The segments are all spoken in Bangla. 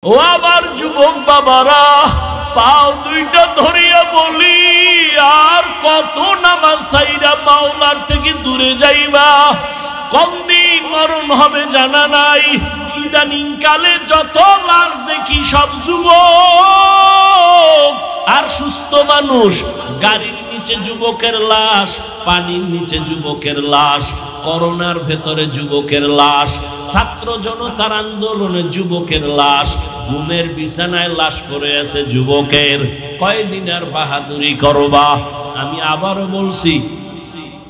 ও আমার যুবক বাবারা, পাও দুইটা ধরিয়া বলি, আর কত নামাজ ছাইরা মাওলার থেকে দূরে যাইবা? কোনদিন মরণ হবে জানা নাই। ইদানিং কালে যত লাশ দেখি সব যুবক আর সুস্থ মানুষ। গাড়ির নিচে যুবকের লাশ, পানির নিচে যুবকের লাশ, করোনার ভেতরে যুবকের লাশ, ছাত্র জনতার আন্দোলনে যুবকের লাশ, ঘুমের বিছানায় লাশ পড়ে আছে যুবকের। কয়দিন আর বাহাদুরি করবা? আমি আবারও বলছি,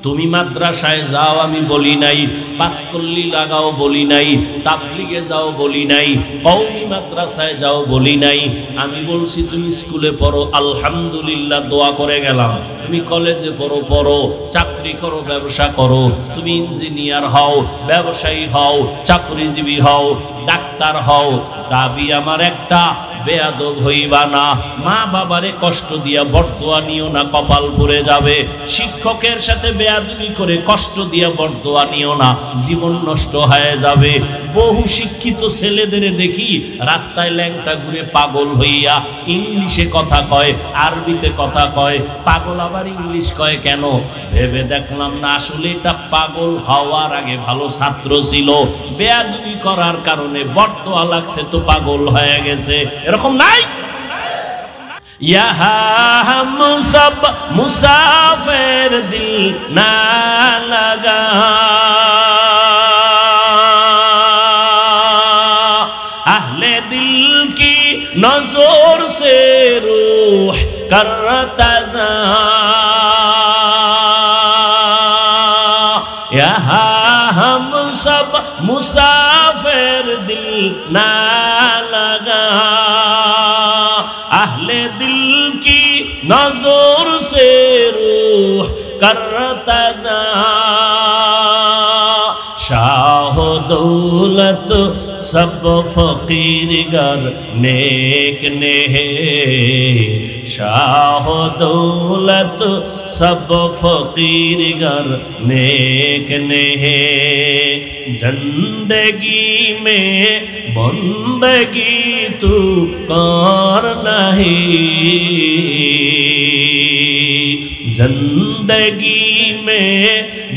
তুমি মাদ্রাসায় যাও আমি বলি নাই, পাঁচকল্লি লাগাও বলি নাই, তাবলিগে যাও বলি নাই, কওমি মাদ্রাসায় যাও বলি নাই। আমি বলছি তুমি স্কুলে পড়ো, আলহামদুলিল্লাহ দোয়া করে গেলাম। তুমি কলেজে পড়ো, পড়ো, চাকরি করো, ব্যবসা করো, তুমি ইঞ্জিনিয়ার হও, ব্যবসায়ী হও, চাকরিজীবী হও, ডাক্তার হও, দাবি আমার একটা, বেয়াদব হইবা না। মা বাবারে কষ্ট দিয়া বরদোয়া নিও না, কপাল পুড়ে যাবে। শিক্ষকের সাথে বেয়াদবি করে কষ্ট দিয়া বরদোয়া নিও না, জীবন নষ্ট হয়ে যাবে। বহু শিক্ষিত ছেলেদের দেখি রাস্তায় ল্যাংটা ঘুরে পাগল হইয়া ইংলিশে কথা কয়, আরবিতে কথা কয়। পাগল আবার ইংলিশ কয় কেন? ভেবে দেখলাম না, আসলে এটা পাগল হওয়ার আগে ভালো ছাত্র ছিল, বেয়াদবি করার কারণে বরদোয়া লাগছে তো পাগল হয়ে গেছে। এরকম নাই? ইহা হাম সব মুসাফির দিল না লাগা, আহলে দিল কি নজর সে রূহ করতা যা, ইহা হাম সব মুসাফির দিল না লাগা, আহলে দিল কি নজর সে রূহ করতা যা, শাহ দৌলত সব ফকির গর নেক নেহে, শাহ দৌলত সব ফকির গর নেক নেহে, জিंदगी में बंदगी तू कर नहीं, जिंदगी में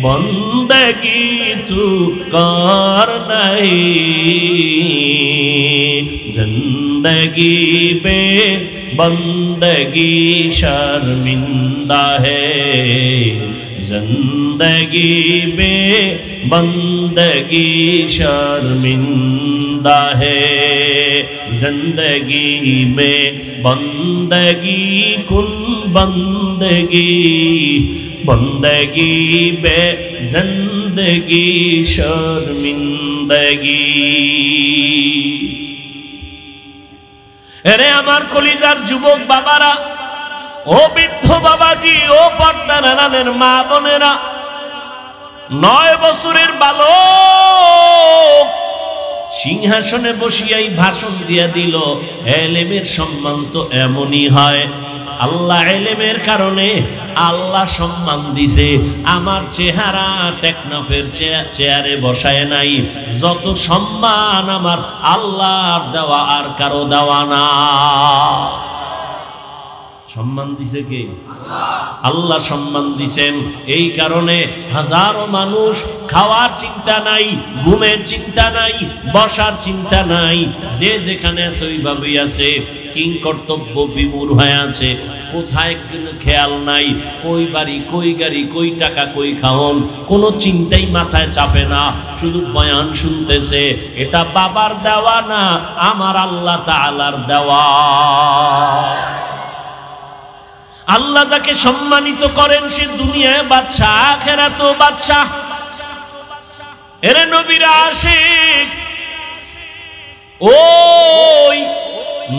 बंदगी तू कर नहीं, जिंदगी में बंदगी शर्मिंदा है, जिंदगी में बंदगी शर्मिंदा है, जिंदगी में बंदगी कुन बंदगी, बंदगी बे जिंदगी शर्मिंदगी। अरे আমার কলিজার যুবক বাবারা, ও বৃদ্ধ বাবাজি, ও পর্দার আড়ালের মা বোনেরা, 9 বছরের বালক সিংহাসনে বসিয়াই ভাষণ দিয়া দিল, এলেমের সম্মান তো এমনই হয়। আল্লাহ এলেমের কারণে আল্লাহ সম্মান দিছে। আমার চেহারা টেকনাফের চেয়ারে বসায় নাই। যত সম্মান আমার আল্লাহর দেওয়া, আর কারো দেওয়া না। সম্মান দিছে কে? আল্লাহ সম্মান দিছেন। এই কারণে হাজারো মানুষ খাওয়ার চিন্তা নাই, ঘুমের চিন্তা নাই, বসার চিন্তা নাই, যে যেখানে আছে ওইভাবেই আছে, কিং কর্তব্য বিমূঢ় হয়ে আছে। কোথায় খেয়াল নাই, কই বাড়ি, কই গাড়ি, কই টাকা, কই খাওন, কোনো চিন্তাই মাথায় চাপে না, শুধু বয়ান শুনতেছে। এটা বাবার দেওয়া না, আমার আল্লাহ তাআলার দেওয়া। আল্লাহ যাকে সম্মানিত করেন সে দুনিয়ায় বাদশা, আখিরাতেও বাদশা। এরে নবীর আশিক, ওই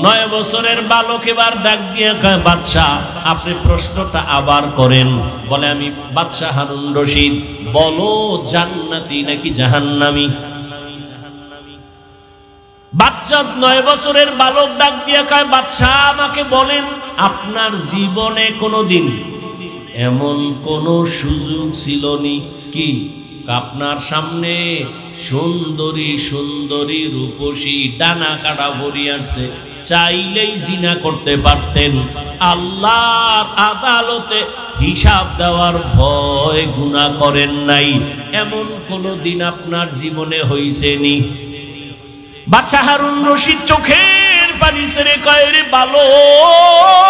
9 বছরের বালক এবার ডাক দিয়ে কয়, বাদশা আপনি প্রশ্নটা আবার করেন। বলে, আমি বাদশা হারুন রশিদ, বলো জান্নাতি নাকি জাহান্নামী? বাচ্চা 9 বছরের বালক ডাক দিয়ে কয়, বাদশা আমাকে বলেন, আপনার জীবনে কোনোদিন এমন কোন সুযোগ ছিল নি কি আপনার সামনে সুন্দরী সুন্দরী রূপসী ডানা কাটা ভরিয়াছে, চাইলেই জিনা করতে পারতেন। আল্লাহর আদালতে হিসাব দেওয়ার ভয় গুনাহ করেন নাই, এমন কোন দিন আপনার জীবনে হইছেনি? বাদশা হারুন রশিদ চোখের পানি ছেড়ে কয়, রে বালক,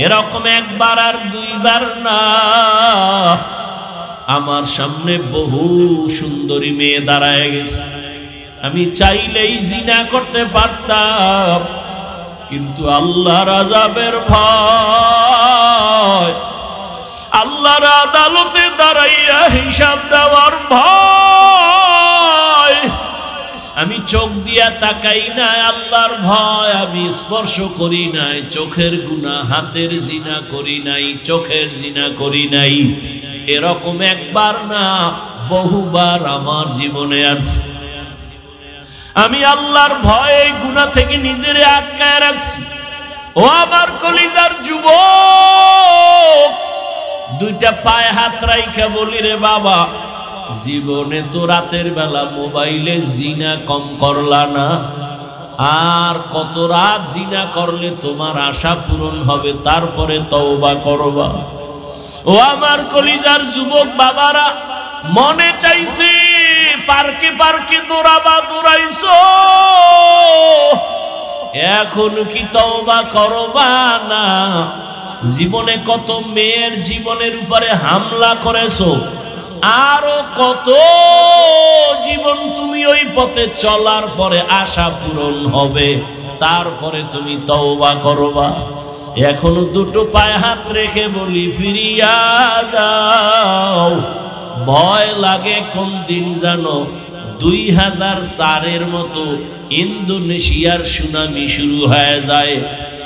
এরকম একবার আর দুইবার না, আমার সামনে বহু সুন্দরী মেয়ে দাঁড়ায় গেছে, আমি চাইলেই জিনা করতে পারতাম, কিন্তু আল্লাহর আযাবের ভয়, আল্লাহর আদালতে দাঁড়াইয়া হিসাব দেওয়ার ভয়, আমি চোখ দিয়া তাকাই নাই, আল্লাহর ভয় আমি স্পর্শ করি নাই, চোখের গুনাহ, হাতের জিনা করি নাই, চোখের জিনা করি নাই। এরকম একবার না বহুবার আমার জীবনে আছে। আমি আল্লাহর ভয়ে গুনাহ থেকে নিজেরে আটকায় রাখছি। ও আমার কলিজার যুবক, দুইটা পায়ে হাত রাইখা বলি, রে বাবা, জীবনে তো রাতের বেলা মোবাইলে জিনা কম করলা না, আর কত রাত জিনা করলে তোমার আশা পূরণ হবে, তারপরে তওবা করবা। ও আমার কলিজার যুবক বাবারা, মনে চাইছে পার্কে পার্কে দৌড়াবা, দৌড়াইছো, এখন কি তওবা করবা না? জীবনে কত মেয়ের জীবনের উপরে হামলা করেছো, আরো কত জীবন তুমি ওই পথে চলার পরে আশা পূরণ হবে, তারপরে তুমি তওবা করবা। এখনো দুটো পায়ে হাত রেখে বলি, ফিরিয়া যাও। ভয় লাগে কোন দিন জানো? 2004-এর মতো ইন্দোনেশিয়ার সুনামি শুরু হয়ে যায়,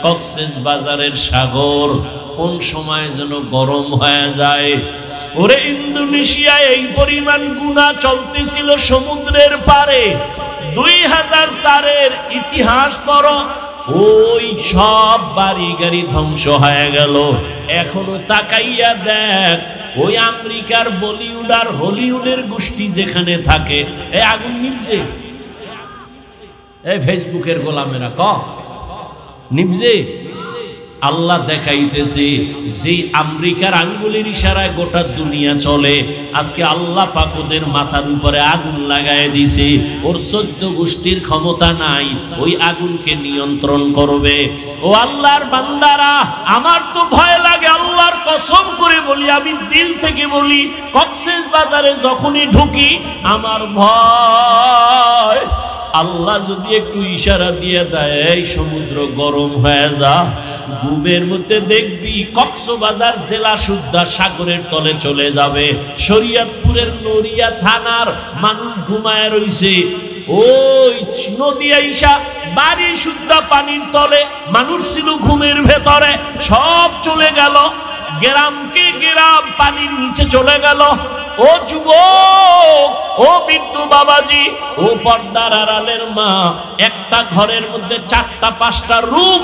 কক্সেস বাজারের সাগর কোন সময় যেন গরম হয়ে যায়। ওরে ইন্দোনেশিয়ায় এই পরিমাণ গুনাহ চলতেছিল সমুদ্রের পারে। 2004-এর ইতিহাস পড়ো, ওই সব বাড়ি গাড়ি ধ্বংস হয়ে গেল। এখনো তাকাইয়া দেখ, ওই আমেরিকার বলিউড আর হলিউডের গোষ্ঠী যেখানে থাকে, এই আগুন নিভছে, এই ফেসবুকের গোলামেরা নিভছে। আল্লাহ দেখাইতেছে যে আমেরিকার আঙ্গুলের ইশারায় গোটা দুনিয়া চলে। আজকে আল্লাহ পাক ওদের মাথার উপরে আগুন লাগায় দিছে, ওর 14 গোষ্ঠীর ক্ষমতা নাই ওই আগুনকে নিয়ন্ত্রণ করবে। ও আল্লাহর বান্দারা, আমার তো ভয় লাগে, আল্লাহর কসম করে বলি, আমি দিল থেকে বলি, কক্সেস বাজারে যখনই ঢুকি আমার ভয়। আল্লাহ যদি একটু ইশারা দিয়ে দেয়, এই সমুদ্র গরম হয়ে যা, ঘুমের মধ্যে দেখবি কক্সবাজার জেলা সুদ্ধা সাগরের তলে চলে যাবে। শরীয়তপুরের নড়িয়া থানার মানুষ ঘুমায় রইছে, ওই নদী আইসা বাড়ি সুদ্ধা পানির তলে, মানুষ ছিল ঘুমের ভেতরে, সব চলে গেল, গ্রামকে গ্রাম পানির নিচে চলে গেল। ও যুবক, ও বৃদ্ধ বাবাজি, ও পর্দার আড়ালের মা, একটা ঘরের মধ্যে 4টা-5টা রুম,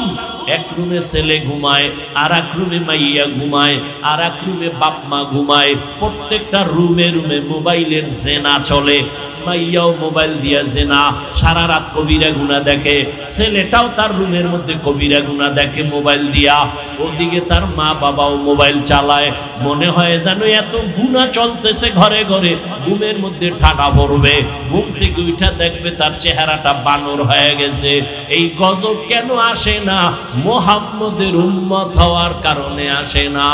এক রুমে ছেলে ঘুমায়, আর এক রুমে মাইয়া ঘুমায়, আর এক রুমে বাপ মা ঘুমায়। প্রত্যেকটা রুমে রুমে মোবাইলের জেনা চলে, মাইয়াও মোবাইল দিয়া জেনা, সারা রাত কবিরা গুনাহ দেখে, ছেলেটাও তার রুমের মধ্যে কবিরা গুনাহ দেখে মোবাইল দিয়া, ওদিকে তার মা বাবাও মোবাইল চালায়। মনে হয় যেন এত গুনাহ চলতেছে ঘরে ঘরে, ঘুমের মধ্যে ঠাডা পড়বে, ঘুম থেকে উঠা দেখবে তার চেহারাটা বানর হয়ে গেছে। এই গজব কেন আসে না? মুহাম্মদের উম্মত হওয়ার কারণে আসে না।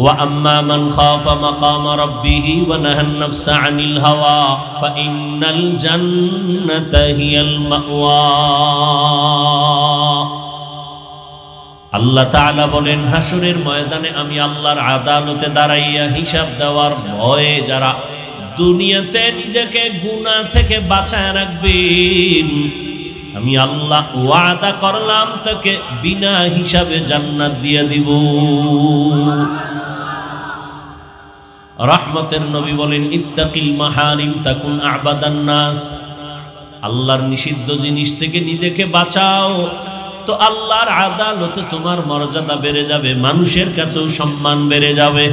وَأَمَّا مَنْ خَافَ مَقَامَ رَبِّهِ وَنَهَى النَّفْسَ عَنِ الْهَوَى فَإِنَّ الْجَنَّةَ هِيَ الْمَأْوَى। আল্লাহ তাআলা বলেন, হাসরের ময়দানে আমি আল্লাহর আদালতে দাঁড়াইয়া হিসাব দেওয়ার ভয়ে যারা দুনিয়াতে নিজেকে গুনাহ থেকে বাঁচায় রাখবেন, আমি আল্লাহ ওয়াদা করলাম তাকে বিনা হিসাবে জান্নাত দিয়ে দিব। রহমতের নবী বলেন, ইত্তাকিল মাহারিম তাকুন আবাদান নাস। আল্লাহর নিষিদ্ধ জিনিস থেকে নিজেকে বাঁচাও, তো আল্লাহর আদালতে তোমার মর্যাদা বেড়ে যাবে, মানুষের কাছেও সম্মান বেড়ে যাবে।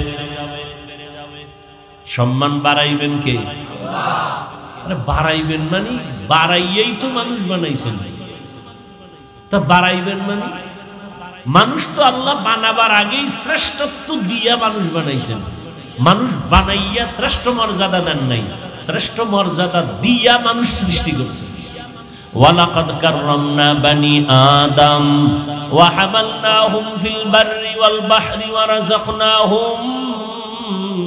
সম্মান বাড়াইবেন কে? আরে বাড়াইবেন মানে বাড়াইয়েই তো মানুষ বানাইছেন, তা বাড়াইবেন মানে মানুষ তো আল্লাহ বানাবার আগেই শ্রেষ্ঠত্ব দিয়া মানুষ বানাইছেন। মানুষ বানাইয়া শ্রেষ্ঠ মর্যাদা দেন নাই, শ্রেষ্ঠ মর্যাদা দিয়া মানুষ সৃষ্টি করছেন। ওয়ালাকাদ কাররামনা বানি আদম ওয়া হামালনাহুম ফিল বাররি ওয়াল বাহরি ওয়া রাযাকনাহুম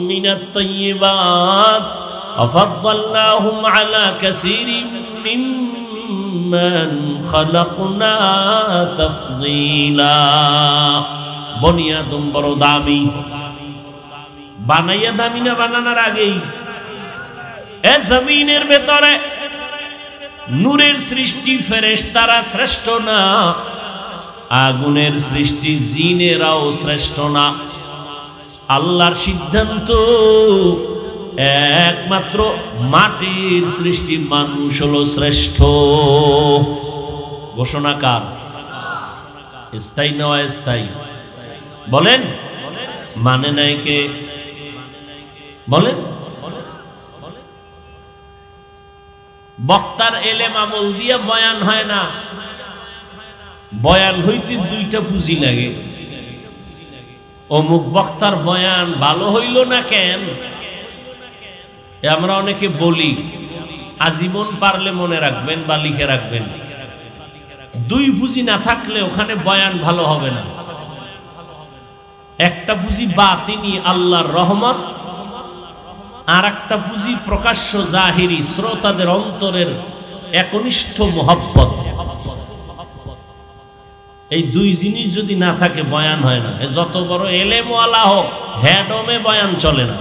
মিনাত তাইয়্যিবাত ওয়া ফাদ্দালনাহুম আলা কাসীরিন মিম্মান খালাকনা তাফদীলা। বনি আদম বড় দামি, বানাইয়া দামি না বানানোর আগেই? এ জমিনের ভেতরে নূরের সৃষ্টি ফেরেশতারা শ্রেষ্ঠ না, আগুনের সৃষ্টি জিনেরাও শ্রেষ্ঠ না। আল্লাহর সিদ্ধান্ত একমাত্র মাটির সৃষ্টি মানুষ হলো শ্রেষ্ঠ। ঘোষণা কার? স্থায়ী না অস্থায়ী? বলেন, মানে নাই কে? বলেন। বক্তার এলেম আমল দিয়ে বয়ান হয় না, বয়ান হইতে দুইটা পুঁজি লাগে। অমুক বক্তার বয়ান ভালো হইল না কেন, আমরা অনেকে বলি, আজীবন পারলে মনে রাখবেন বা লিখে রাখবেন, দুই পুঁজি না থাকলে ওখানে বয়ান ভালো হবে না। একটা পুঁজি বাতিনি আল্লাহর রহমত, আর একটা পুঁজি প্রকাশ্য জাহিরি শ্রোতাদের অন্তরের একনিষ্ঠ মোহাব্বত। এই দুই জিনিস যদি না থাকে বয়ান হয় না। যত বড় এলেমওয়ালা হোক, হেডমে বয়ান চলে না,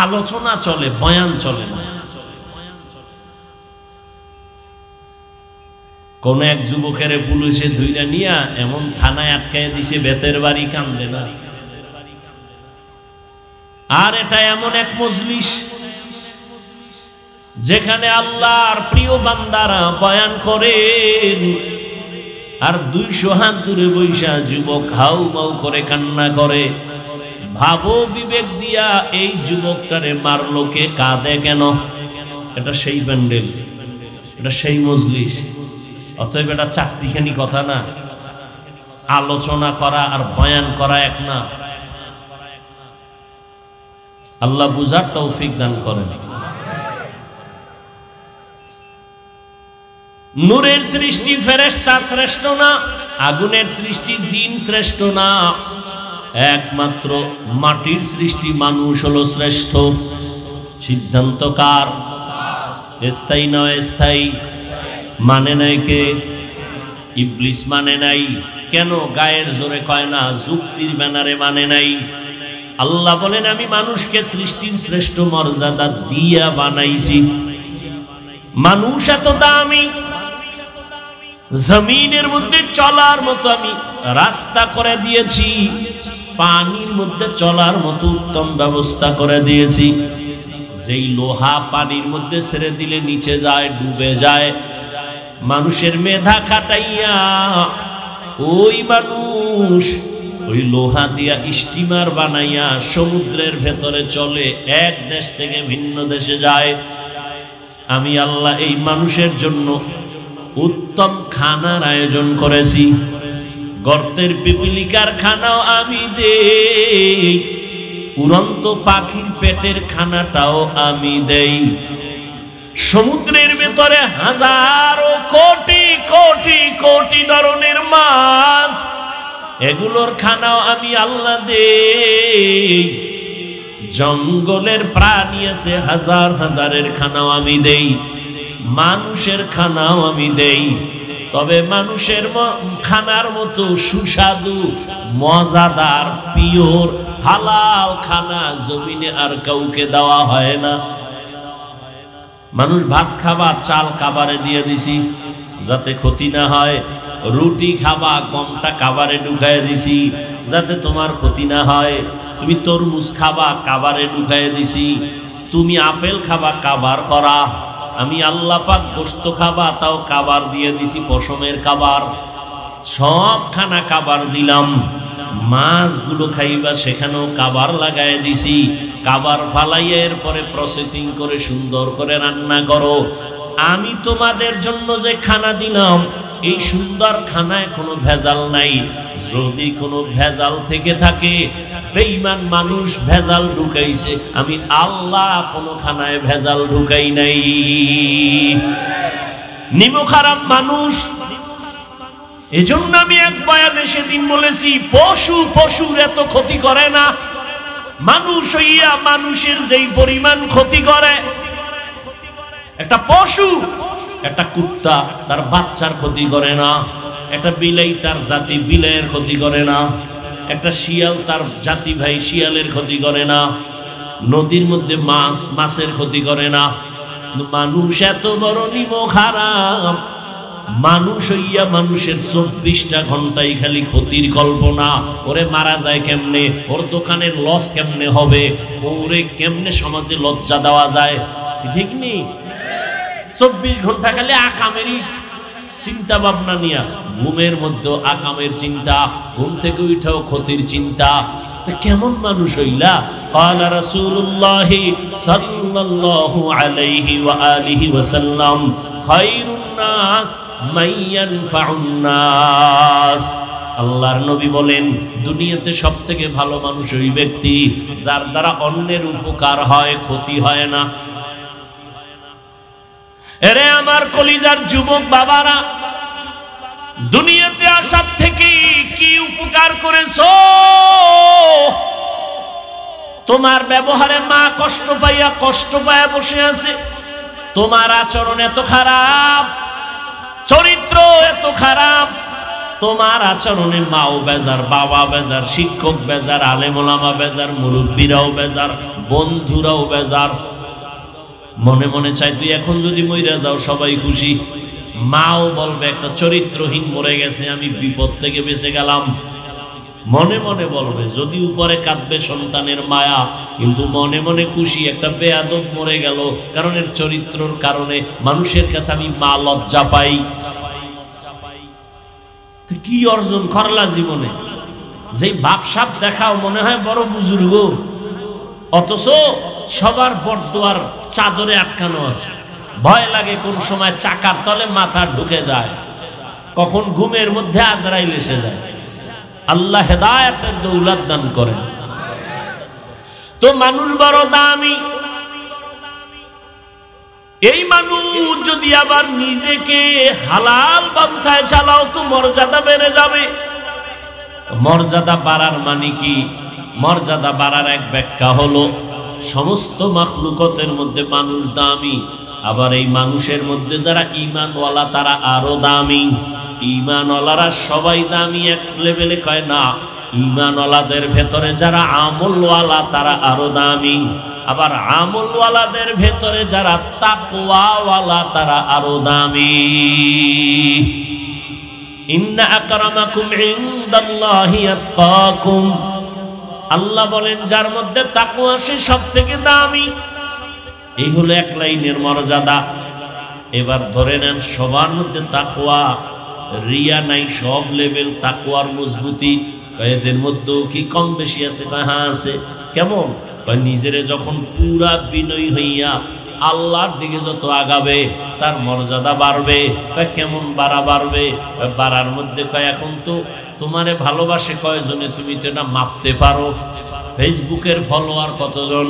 আলোচনা চলে, বয়ান চলে না। কোন এক যুবকের পুলিশে ধইরা নিয়া এমন থানায় আটকায় দিছে, বেতের বাড়ি, কান্দে না। আর এটা এমন এক মজলিস যেখানে আল্লাহর প্রিয় বান্দারা বয়ান করেন, আর 200 হাত দূরে বৈশা যুবক হাউ মাউ করে কান্না করে। ভাবো বিবেক দিয়া, এই যুবকটারে মারলো কে, কাঁদে কেন? এটা সেই প্যান্ডেল, এটা সেই মজলিস। অতএব এটা চাকরিখানি কথা না। আলোচনা করা আর বয়ান করা এক না। আল্লাহ বুঝার তৌফিক দান করেন। নূরের সৃষ্টি ফেরেশতা শ্রেষ্ঠ না, আগুনের সৃষ্টি জিন শ্রেষ্ঠ না, একমাত্র মাটির সৃষ্টি মানুষ হলো শ্রেষ্ঠ। সিদ্ধান্ত কার? স্থায়ী না অস্থায়ী? মানে নাই কে? ইবলিস মানে নাই। কেন? গায়ের জোরে কয় না, যুক্তির ব্যানারে মানে নাই। আল্লাহ বলেন, আমি মানুষকে সৃষ্টির শ্রেষ্ঠ মর্যাদা দিয়া বানাইছি। মানুষ এত দামি, জমিনের মধ্যে চলার মতো আমি রাস্তা করে দিয়েছি, পানির মধ্যে চলার মতো উত্তম ব্যবস্থা করে দিয়েছি। যেই লোহা পানির মধ্যে ছেড়ে দিলে নিচে যায়, ডুবে যায়, মানুষের মেধা খাটাইয়া ওই মানুষ ওই লোহা দিয়া স্টিমার বানাইয়া সমুদ্রের ভেতরে চলে, এক দেশ থেকে ভিন্ন দেশে যায়। আমি আল্লাহ এই মানুষের জন্য উত্তম খানার আয়োজন করেছি। গর্তের পিপিলিকার খানাও আমি দেই, উড়ন্ত পাখির পেটের খানাটাও আমি দেই। সমুদ্রের ভেতরে হাজারো কোটি কোটি কোটি ধরনের মাছ, এগুলোর খানাও আমি আল্লাহ দেই। জঙ্গলের প্রাণী আছে হাজার হাজারের খানাও আমি দেই, মানুষের খানাও আমি দেই। তবে মানুষের খানার মতো সুস্বাদু, মজাদার, পিওর, হালাল খানা জমিনে আর কাউকে দেওয়া হয় না। মানুষ ভাত খাবা, চাল কাবারে দিয়ে দিছি যাতে ক্ষতি না হয়। রুটি খাবা, গমটা কাবারে ঢুকায় দিছি যাতে তোমার ক্ষতি না হয়। তুমি তরমুজ খাবা, কাবারে ঢুকায় দিছি। তুমি আপেল খাবা, কাবার করা। আমি আল্লাহ পাক গোশত খাবা, তাও কাবার দিয়ে দিছি, পশমের কাবার। সব খানা কাবার দিলাম। মাছগুলো খাইবা সেখানেও কাবার লাগায় দিছি, কাবার ফালাইয়া এরপরে প্রসেসিং করে সুন্দর করে রান্না করো। আমি তোমাদের জন্য যে খানা দিলাম এই সুন্দর খানায় কোনো ভেজাল নাই। যদি কোনো ভেজাল থেকে থাকে, বেঈমান মানুষ ভেজাল ঢুকাইছে, আমি আল্লাহ কোনো খানায় ভেজাল ঢুকাই নাই। নিমক হারাম মানুষ। এজন্য আমি এক বয়ানে সেদিন বলেছি, পশুর এত ক্ষতি করে না, মানুষ হইয়া মানুষের যেই পরিমাণ ক্ষতি করে। একটা পশু, একটা কুত্তা তার বাচ্চার ক্ষতি করে না, একটা বিলাই তার জাতি বিলাইয়ের ক্ষতি করে না, একটা শিয়াল তার জাতি ভাই শিয়ালের ক্ষতি করে না, নদীর মধ্যে মাছ মাছের ক্ষতি করে না। মানুষ এত বড় নিমক হারাম, মানুষ হইয়া মানুষের 24টা ঘন্টাই খালি ক্ষতির কল্পনা। ওরে মারা যায় কেমনে, ওর দোকানের লস কেমনে হবে, ওরে কেমনে সমাজে লজ্জা দেওয়া যায়, ঠিক নেই। 24 ঘন্টা খালি আকামেরই চিন্তা ভাবনা নিয়া, ঘুমের মধ্যে আকামের চিন্তা, ঘুম থেকে উঠাও ক্ষতির চিন্তা। কেমন মানুষ হইলা? ক্বালা রাসূলুল্লাহ সাল্লাল্লাহু আলাইহি ওয়া আলিহি ওয়াসাল্লাম, খায়রুন নাস মান ইয়ানফাউন নাস। আল্লাহর নবী বলেন, দুনিয়াতে সবথেকে ভালো মানুষ ওই ব্যক্তি যার দ্বারা অন্যের উপকার হয়, ক্ষতি হয় না। এরে আমার কলিজার যুবক বাবারা, দুনিয়াতে আসার থেকে কি উপকার করেছো? তোমার ব্যবহারে মা কষ্ট পাইয়া বসে আছে, তোমার আচরণ এত খারাপ, চরিত্র এত খারাপ, তোমার আচরণে মাও বেজার, বাবা বেজার, শিক্ষক বেজার, আলেম ওলামা বেজার, মুরব্বীরাও বেজার, বন্ধুরাও বেজার। মনে মনে চাই তুই এখন যদি মইরা যাও সবাই খুশি। মাও বলবে একটা চরিত্রহীন মরে গেছে, আমি বিপদ থেকে বেঁচে গেলাম। মনে মনে বলবে, যদি উপরে কাঁদবে সন্তানের মায়া, কিন্তু মনে মনে খুশি একটা বেয়াদব মরে গেল, কারণ এর চরিত্রর কারণে মানুষের কাছে আমি মা লজ্জা পাই। কি অর্জন করলা জীবনে? যেই ভাবসাব দেখাও মনে হয় বড় বুজুর্গ, অথচ সবার বরদোয়ার চাদরে আটকানো আছে। ভয় লাগে কোন সময় চাকার তলে মাথা ঢুকে যায়, কখন ঘুমের মধ্যে আজরাইল এসে যায়। আল্লাহ হেদায়েতের দৌলত দান করেন। তো মানুষ বড় দামি। এই মানুষ যদি আবার নিজেকে হালাল পন্থায় চালাও তো মর্যাদা বেড়ে যাবে। মর্যাদা বাড়ার মানে কি? মর্যাদা বাড়ার এক ব্যাখ্যা হলো, সমস্ত মাখলুকতের মধ্যে মানুষ দামি, আবার এই মানুষের মধ্যে যারা ঈমানওয়ালা তারা আরো দামি। ঈমানওয়ালারা সবাই দামি এক লেভেলে কয় না, ঈমানওয়ালাদের ভেতরে যারা আমলওয়ালা তারা আরো দামি, আবার আমলওয়ালাদের ভেতরে যারা তাকওয়াওয়ালা তারা আরো দামি। ইন্না আকরামাকুম ইনদাল্লাহি আতকাকুম। আল্লাহ বলেন যার মধ্যে তাকওয়া সে সবথেকে দামি। এই হলো এক লাইনের মর্যাদা। এবার ধরে নেন সবার মধ্যে তাকওয়া, রিয়া নাই, সব লেভেল তাকওয়ার মজবুতি। এদের মধ্যেও কি কম বেশি আছে? হ্যাঁ আছে। কেমন? নিজেরে যখন পুরা বিনয়ী হইয়া আল্লাহর দিকে যত আগাবে তার মর্যাদা বাড়বে। কেমন বাড়বে? বাড়ার মধ্যে কয় এখন তো তোমারে ভালোবাসে কয়জনে, তুমি তো এটা মাপতে পারো। ফেসবুকের ফলোয়ার কতজন?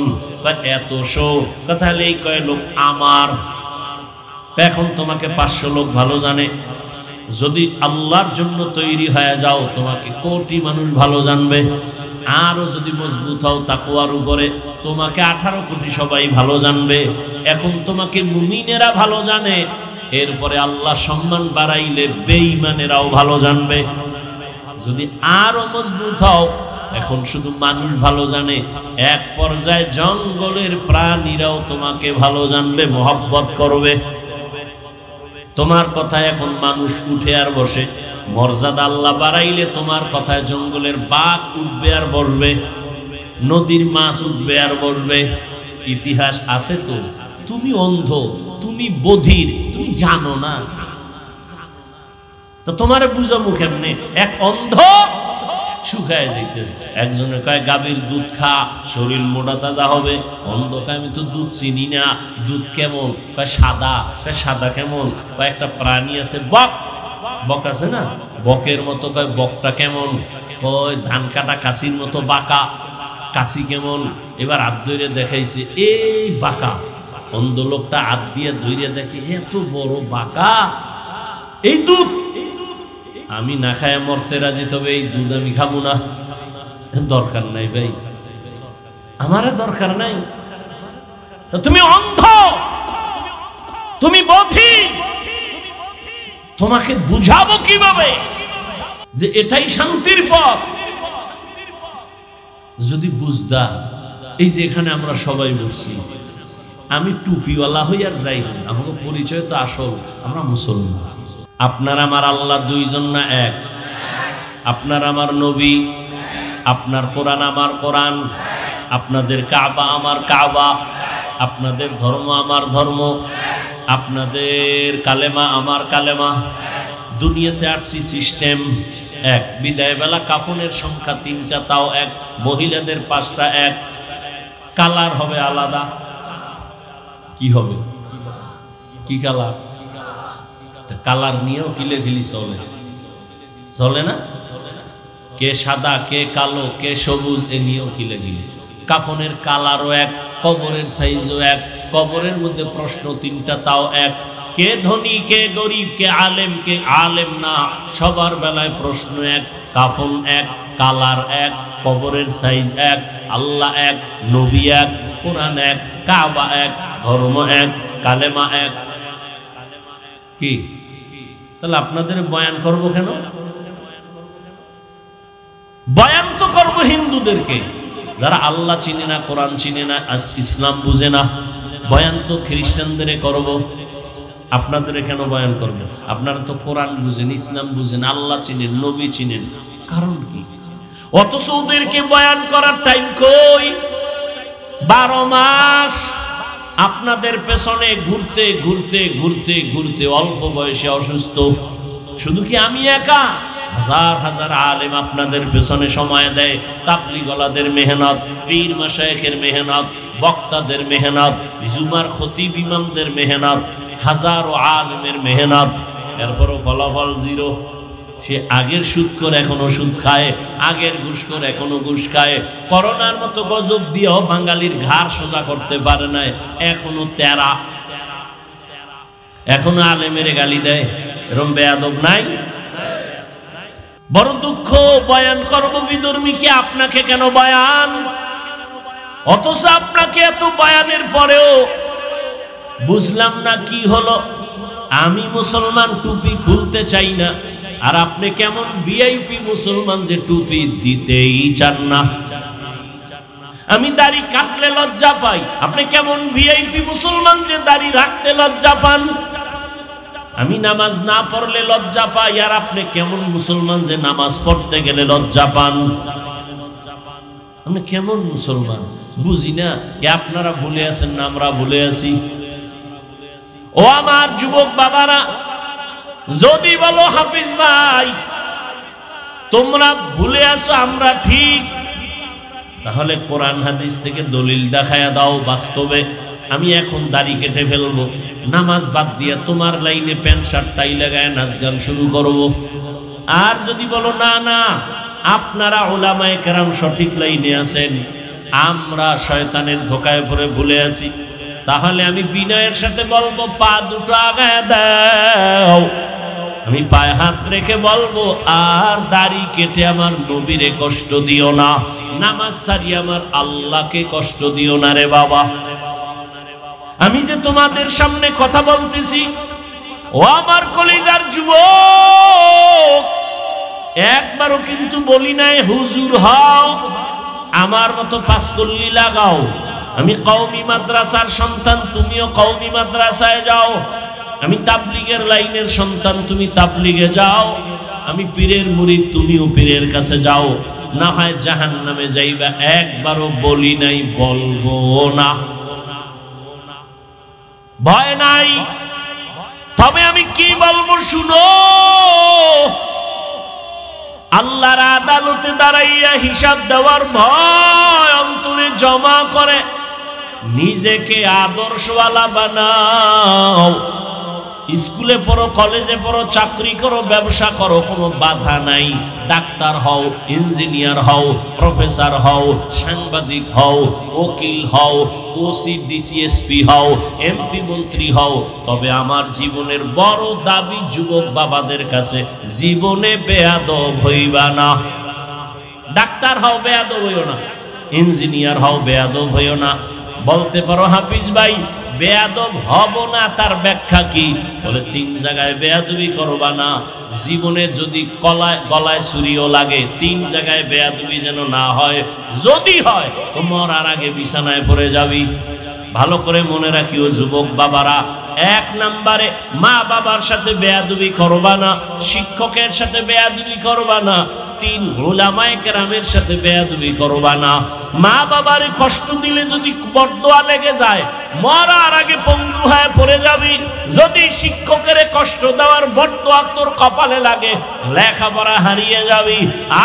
এতশো। তাহলে এই কয় লোক আমার। এখন তোমাকে 500 লোক ভালো জানে। যদি আল্লাহর জন্য তৈরি হয়ে যাও তোমাকে কোটি মানুষ ভালো জানবে। আরো যদি মজবুত হও তাকওয়ার উপরে, তোমাকে 18 কোটি সবাই ভালো জানবে। এখন তোমাকে মুমিনেরা ভালো জানে, এরপরে আল্লাহ সম্মান বাড়াইলে বেঈমানেরাও ভালো জানবে। যদি আরো মজবুত হও, এখন শুধু মানুষ ভালো জানে, এক পর্যায়ে জঙ্গলের প্রাণীরাও তোমাকে ভালো জানবে, মহব্বত করবে। তোমার কথায় এখন মানুষ উঠে আর বসে। মর্যাদা আল্লাহ বাড়াইলে তোমার কথায় জঙ্গলের বাঘ উঠবে আর বসবে, নদীর মাছ উঠবে আর বসবে। ইতিহাস আছে তো। তুমি অন্ধ, তুমি বধির, তুমি জানো না, তো তোমারে বুঝাবো কেমনে? এক অন্ধ শুকায় যাইতেছে। একজনে কয় গাভীর দুধ খা, শরীর মোটা তাজা হবে। অন্ধ কয় আমি তো দুধ চিনি না, দুধ কেমন? কয় সাদা। কয় সাদা কেমন? কয় একটা প্রাণী আছে বক, বক আছে না, বকের মতো। কয় বকটা কেমন? কয় ধান কাটা কাশির মতো বাঁকা। কাশি কেমন? এবার হাত ধরে দেখাইছে, এই বাঁকা। অন্ধ লোকটা হাত দিয়ে ধরে দেখে এত বড় বাঁকা, এই দুধ আমি না খায় মরতে রাজি, তবে এই দুধ আমি খাবো না। দরকার নাই ভাই, আমারে দরকার নাই। তুমি অন্ধ, তুমি বধির, তোমাকে বুঝাবো কিভাবে যে এটাই শান্তির পথ? যদি বুঝদা, এই যে এখানে আমরা সবাই বসছি, আমি টুপিওয়ালা হই আর যাই হই, আমার পরিচয় তো আসল আমরা মুসলমান। আপনার আমার আল্লাহ দুইজন না এক? আপনার আমার নবী, আপনার কোরআন আমার কোরআন, আপনাদের কাবা আমার কাবা, আপনাদের ধর্ম আমার ধর্ম, আপনাদের কালেমা আমার কালেমা। দুনিয়াতে আসছি সিস্টেম এক। বিদায় বেলা কাফনের সংখ্যা 3টা, তাও এক। মহিলাদের 5টা এক। কালার হবে আলাদা। কি হবে? কি কালার? কালার নিয়েও কিলেখিলি চলে, চলে না? কে সাদা, কে কালো, কে সবুজ, এ নিয়েও কিলেখিলি। কাফনের কালারও এক, কবরের সাইজও এক। কবরের মধ্যে প্রশ্ন 3টা, তাও এক। কে ধনী, কে গরিব, কে আলেম, কে আলেম না, সবার বেলায় প্রশ্ন এক। কাফন এক, কালার এক, কবরের সাইজ এক, আল্লাহ এক, নবী এক, কোরআন এক, কাবা এক, ধর্ম এক, কালেমা এক। কি তাহলে আপনাদের বয়ান করব কেন? বয়ান তো করবো হিন্দুদেরকে, যারা আল্লাহ চিনে না, কোরআন চিনে না, ইসলাম বুঝে না। বয়ান তো খ্রিস্টানদের করব। আপনাদের কেন বয়ান করব? আপনারা তো কোরআন বুঝেন, ইসলাম বুঝেন, আল্লাহ চিনেন, নবী চিনেন, কারণ কি? অথচ ওদেরকে বয়ান করার টাইম কই? 12 মাস আপনাদের পেছনে ঘুরতে ঘুরতে ঘুরতে ঘুরতে অল্প বয়সে অসুস্থ। শুধু কি আমি একা? হাজার হাজার আলেম আপনাদের পেছনে সময় দেয়। তাবলীগওয়ালাদের মেহনত, পীর মাশায়েখের মেহনত, বক্তাদের মেহনত, জুমার খতিব ইমামদের মেহনত, হাজারো আলেমের মেহনত, এরপরও ফলাফল জিরো। সে আগের সুদ করে এখনো সুদ খায়, আগের ঘুষ করে এখনো ঘুষ খায়। করোনার মতো গজব দিয়েও বাঙালির ঘাড় সোজা করতে পারে না, এখনো তেরা, এখনো আলেমের গালি দেয়। এরকম বেয়াদব নাই? বড় দুঃখ। বয়ান করব বিধর্মী কি? আপনাকে কেন বয়ান? অথচ আপনাকে এত বয়ানের পরেও বুঝলাম না কি হলো। আমি মুসলমান, টুপি খুলতে চাই না, আর আপনি কেমন ভিআইপি মুসলমান যে টুপি দিতেই চান না। আমি দাড়ি কাটলে লজ্জা পাই, আপনি কেমন ভিআইপি মুসলমান যে দাড়ি রাখতে লজ্জা পান। আমি নামাজ না পড়লে লজ্জা পাই, আর আপনি কেমন মুসলমান যে নামাজ পড়তে গেলে লজ্জা পান। আপনি কেমন মুসলমান বুঝি না। আপনারা ভুলে আছেন না আমরা ভুলে আছি? ও আমার যুবক বাবারা, যদি বলো হাফিজ ভাই তোমরা ভুলে আসো আমরা ঠিক, তাহলে কোরআন হাদিস থেকে দলিল দেখায়া দাও বাস্তবে। আমি এখন দাড়ি কেটে ফেলবো, নামাজ বাদ দিয়ে তোমার লাইনে প্যান্ট শার্ট টাই লাগায় নাচ গান শুরু করব। আর যদি বলো না না আপনারা উলামায়ে কেরাম সঠিক লাইনে আছেন, আমরা শয়তানের ধোকায় পড়ে ভুলে আছি, তাহলে আমি বিনয়ের সাথে বলবো পা দুটো আগায় দাও। আমি পায়ে হাত রেখে বলবো, আর দাড়ি কেটে আমার নবীরে কষ্ট দিও না, নামাজ সারি আমার আল্লাহকে কষ্ট দিও না রে বাবা। আমি যে তোমাদের সামনে কথা বলতেছি, ও আমার কলিজার যুবক, একবারও কিন্তু বলি নাই হুজুর হও, আমার মতো পাঁচকল্লি লাগাও। আমি কওমি মাদ্রাসার সন্তান, তুমিও কওমি মাদ্রাসায় যাও। আমি তাবলীগের লাইনের সন্তান, তুমি তাবলীগে যাও। আমি পীরের মুরিদ, তুমিও পীরের কাছে যাও। না হয় জাহান্নামে যাইবা। একবারও বলি নাই, বলবো না, ভয় নাই। তবে আমি কি বলবো শুনো, আল্লাহর আদালতে দাঁড়াইয়া হিসাব দেওয়ার ভয় অন্তরে জমা করে নিজেকে আদর্শওয়ালা বানাও। স্কুলে পড়ো, কলেজে পড়ো, চাকরি করো, ব্যবসা করো, কোনো বাধা নাই। ডাক্তার হও, ইঞ্জিনিয়ার হও, প্রফেসর হও, সাংবাদিক হও, উকিল হও, ওসি ডিসিএসপি হও, এমপি মন্ত্রী হও। তবে আমার জীবনের বড় দাবি যুবক বাবাদের কাছে, জীবনে বেয়াদব হইবা না। ডাক্তার হও, বেয়াদব হইও না। ইঞ্জিনিয়ার হও, বেয়াদব হইও না। বলতে পারো হাফিজ ভাই বেয়াদব হব না, তার ব্যাখ্যা কি? বলে 3 জায়গায় বেয়াদবি করবা না। জীবনে যদি গলায় ছুরিও লাগে, 3 জায়গায় বেয়াদবি যেন না হয়। যদি হয় তো মরার আগে বিছানায় পড়ে যাবি। ভালো করে মনে রাখিও যুবক বাবারা, 1 নম্বরে মা বাবার সাথে বেয়াদবি করবা না, শিক্ষকের সাথে বেয়াদবি করবা না, 3 উলামায়ে কেরামের সাথে বেয়াদবি করবা না। মা বাবারে কষ্ট দিলে যদি বরদোয়া লেগে যায়, মরার আগে পঙ্গু হয়ে পড়ে যাবি। যদি শিক্ষকের কষ্ট দেওয়ার বরদোয়া তোর কপালে লাগে, লেখাপড়া হারিয়ে যাবি।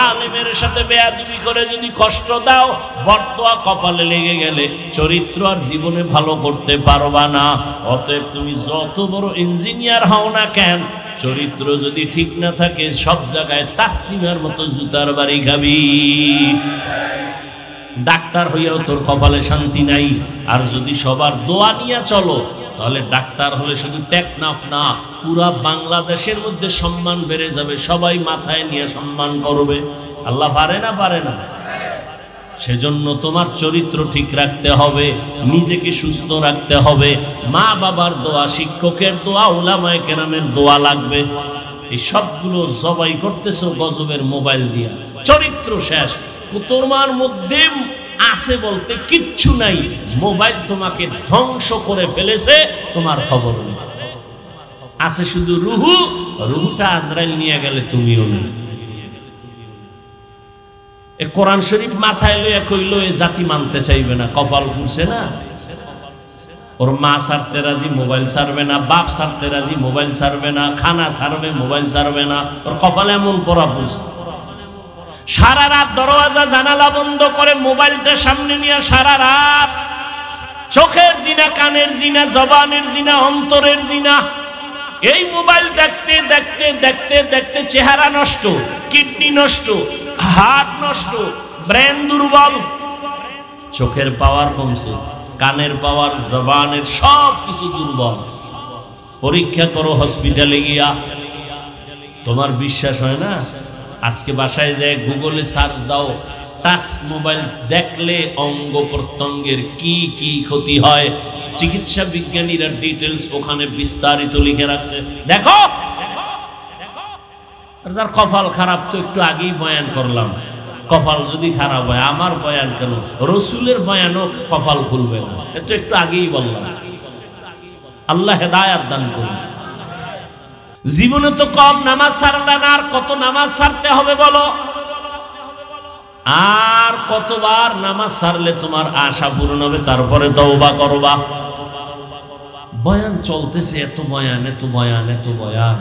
আলেমের সাথে বেয়াদবি করে যদি কষ্ট দাও, বরদোয়া কপালে লেগে গেলে চরিত্র আর জীবনে ভালো করতে পারবা না। অতএব তুমি যত বড় ইঞ্জিনিয়ার হও না কেন, চরিত্র যদি ঠিক না থাকে, সব জায়গায় তাসলিমের মতো জুতার বাড়ি খাবি। ডাক্তার হইয়াও তোর কপালে শান্তি নাই। আর যদি সবার দোয়া নিয়ে চলো, তাহলে ডাক্তার হলে শুধু টেকনাফ না, পুরা বাংলাদেশের মধ্যে সম্মান বেড়ে যাবে। সবাই মাথায় নিয়ে সম্মান করবে। আল্লাহ পারে না? পারে না? সেজন্য তোমার চরিত্র ঠিক রাখতে হবে, নিজেকে সুস্থ রাখতে হবে। মা বাবার দোয়া, শিক্ষকের দোয়া, উলামায়ে কেরামের দোয়া লাগবে। এই সবগুলো জবাই করতেছো গজবের মোবাইল দিয়া। চরিত্র শেষ। তোমার মধ্যে আছে বলতে কিচ্ছু নাই। মোবাইল তোমাকে ধ্বংস করে ফেলেছে, তোমার খবর নেই। আছে শুধু রুহু, রুহুটা আজরাইল নিয়ে গেলে তুমিও নেই। কোরআন শরীফ মাথায় লইয়া কইলো এ জাতি মানতে চাইবে না, কপাল পুড়ছে না। ওর মা ছাড়তে রাজি, মোবাইল ছাড়বে না। বাপ ছাড়তে রাজি, মোবাইল ছাড়বে না। খানা ছাড়বে, মোবাইল ছাড়বে না। ওর কপালে এমন পড়া পুড়ছে। সারা রাত দরওয়াজা জানালা বন্ধ করে মোবাইলটা সামনে নিয়ে সারা রাত চোখের জিনা, কানের জিনা, জবানের জিনা, অন্তরের জিনা। এই মোবাইল দেখতে দেখতে দেখতে দেখতে চেহারা নষ্ট, কিডনি নষ্ট, হার্ট নষ্ট, ব্রেন দুর্বল, চোখের পাওয়ার কমছে, কানের পাওয়ার, জবানের সব কিছু দুর্বল। পরীক্ষা করো হসপিটালে গিয়া, তোমার বিশ্বাস হয় না? আজকে বাসায় যায় গুগলে সার্চ দাও, টাচ মোবাইল দেখলে অঙ্গ প্রত্যঙ্গের কি কি ক্ষতি হয়, চিকিৎসা বিজ্ঞানীরা ডিটেলস ওখানে বিস্তারিত লিখে রাখছে। দেখো, যার কপাল খারাপ তো একটু আগেই বয়ান করলাম। কপাল যদি খারাপ হয়, আমার বয়ান কেন, রসুলের বয়ানও কপাল খুলবে না, এটা একটু আগেই বললাম। আল্লাহ হেদায়াত দান করুন। জীবনে তো কম নামাজ ছাড়লে না, আর কত নামাজ ছাড়তে হবে বলো? আর কতবার নামাজ ছাড়লে তোমার আশা পূরণ হবে? তারপরে তওবা করবা। বয়ান চলতেছে, এত বয়ান, এত বয়ান, এত বয়ান।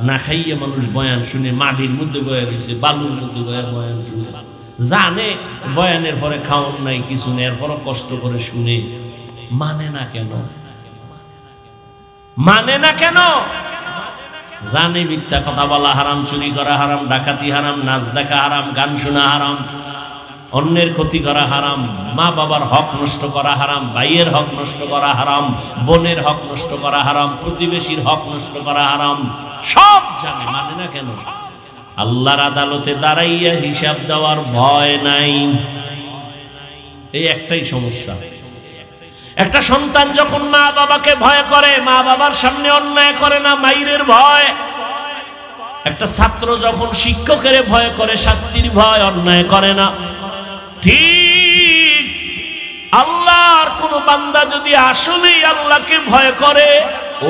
না খাইয়ে মানুষ বয়ান শুনে, মাটির মধ্যে বয়া রয়েছে, বালুর মধ্যে বয়ান শুনে, জানে বয়ানের পরে খাওয়ান নাই, কিছু নেই, এরপরও কষ্ট করে শুনে। মানে না কেন? মানে না কেন? জানে মিথ্যা কথা বলা হারাম, চুরি করা হারাম, ডাকাতি হারাম, নাচ দেখা হারাম, গান শোনা হারাম, অন্যের ক্ষতি করা হারাম, মা বাবার হক নষ্ট করা হারাম, ভাইয়ের হক নষ্ট করা হারাম, বোনের হক নষ্ট করা হারাম, প্রতিবেশীর হক নষ্ট করা হারাম, সব জানে। মানে না কেন? আল্লাহর আদালতে দাঁড়াইয়া হিসাব দেওয়ার ভয় নাই। এই একটাই সমস্যা। একটা সন্তান যখন মা বাবাকে ভয় করে, মা বাবার সামনে অন্যায় করে না, মাইরের ভয়। একটা ছাত্র যখন শিক্ষকের ভয় করে, শাস্তির ভয়, অন্যায় করে না। ঠিক আল্লাহর কোন বান্দা যদি আসলেই আল্লাহকে ভয় করে,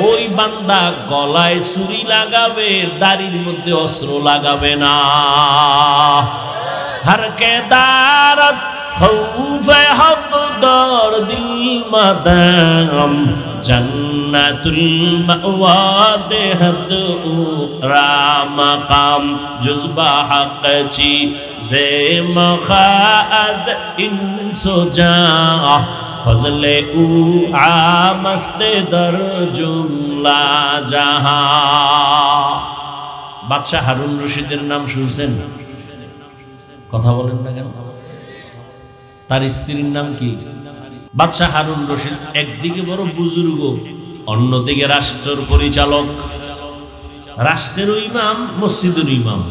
ওই বান্দা গলায় ছুরি লাগাবে, দাড়ির মধ্যে অস্ত্র লাগাবে না। হর কে দারত খৌফে হক দর দিল মাদাম জান জান্নাতুল মাওয়া দেহত রামাকাম জুজবা হাকচি জে মখাজ ইনসুজা ফজলে উ আমস্তে দর জুমলা জাহা। বাদশাহ হারুন রশিদের নাম শুনছেন? কথা বলেন না কেন? তার স্ত্রীর নাম কি? বাদশাহ হারুন রশিদ একদিকে বড় বুজুর্গ, অন্যদিকে রাষ্ট্রের পরিচালক, রাষ্ট্রের ইমাম, মসজিদের ইমাম।